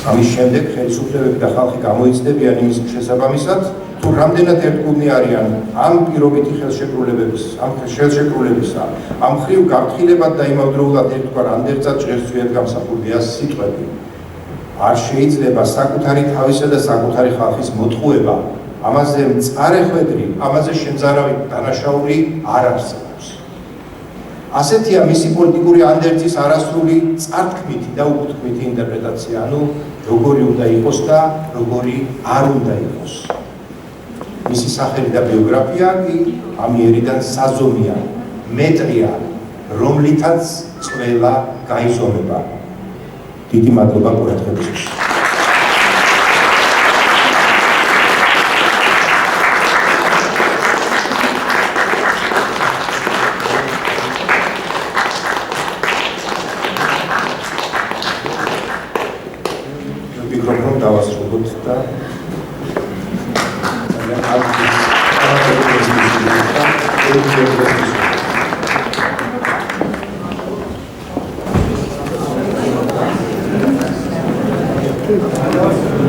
ამის შემდეგ ხელისუფლებები და ხალხი გამოიცდებიან იმის შესაბამისად, თუ რამდენად ერთგულნი არიან ამ პირობითი ხელშეკრულებისა, ამ მხრივ გაფრთხილებად და იმავდროულად ერთგვარ ანდერძად ჭრევსვიად გამსახურდია სიტყვები. არ შეიძლება საკუთარი თავისა და საკუთარი ხალხის მოტყუება, ამაზე მწარეხვედრი, ამაზე შემზარავი დანაშაული არ არსებობს. ასეთია მისი პოლიტიკური ანდერძის არასრული წართქმითი და უკუთქმითი ინტერპრეტაცია, ანუ როგორი უნდა იყოს და როგორი არ უნდა იყოს. მისი სახელი და ბიოგრაფია კი ამიერიდან საზომია, მეტრია, რომლითაც ყველა გაიზომება. დიდი მადლობა ყურადღებისთვის. მიკროფონ დავასრულოთ და Thank you.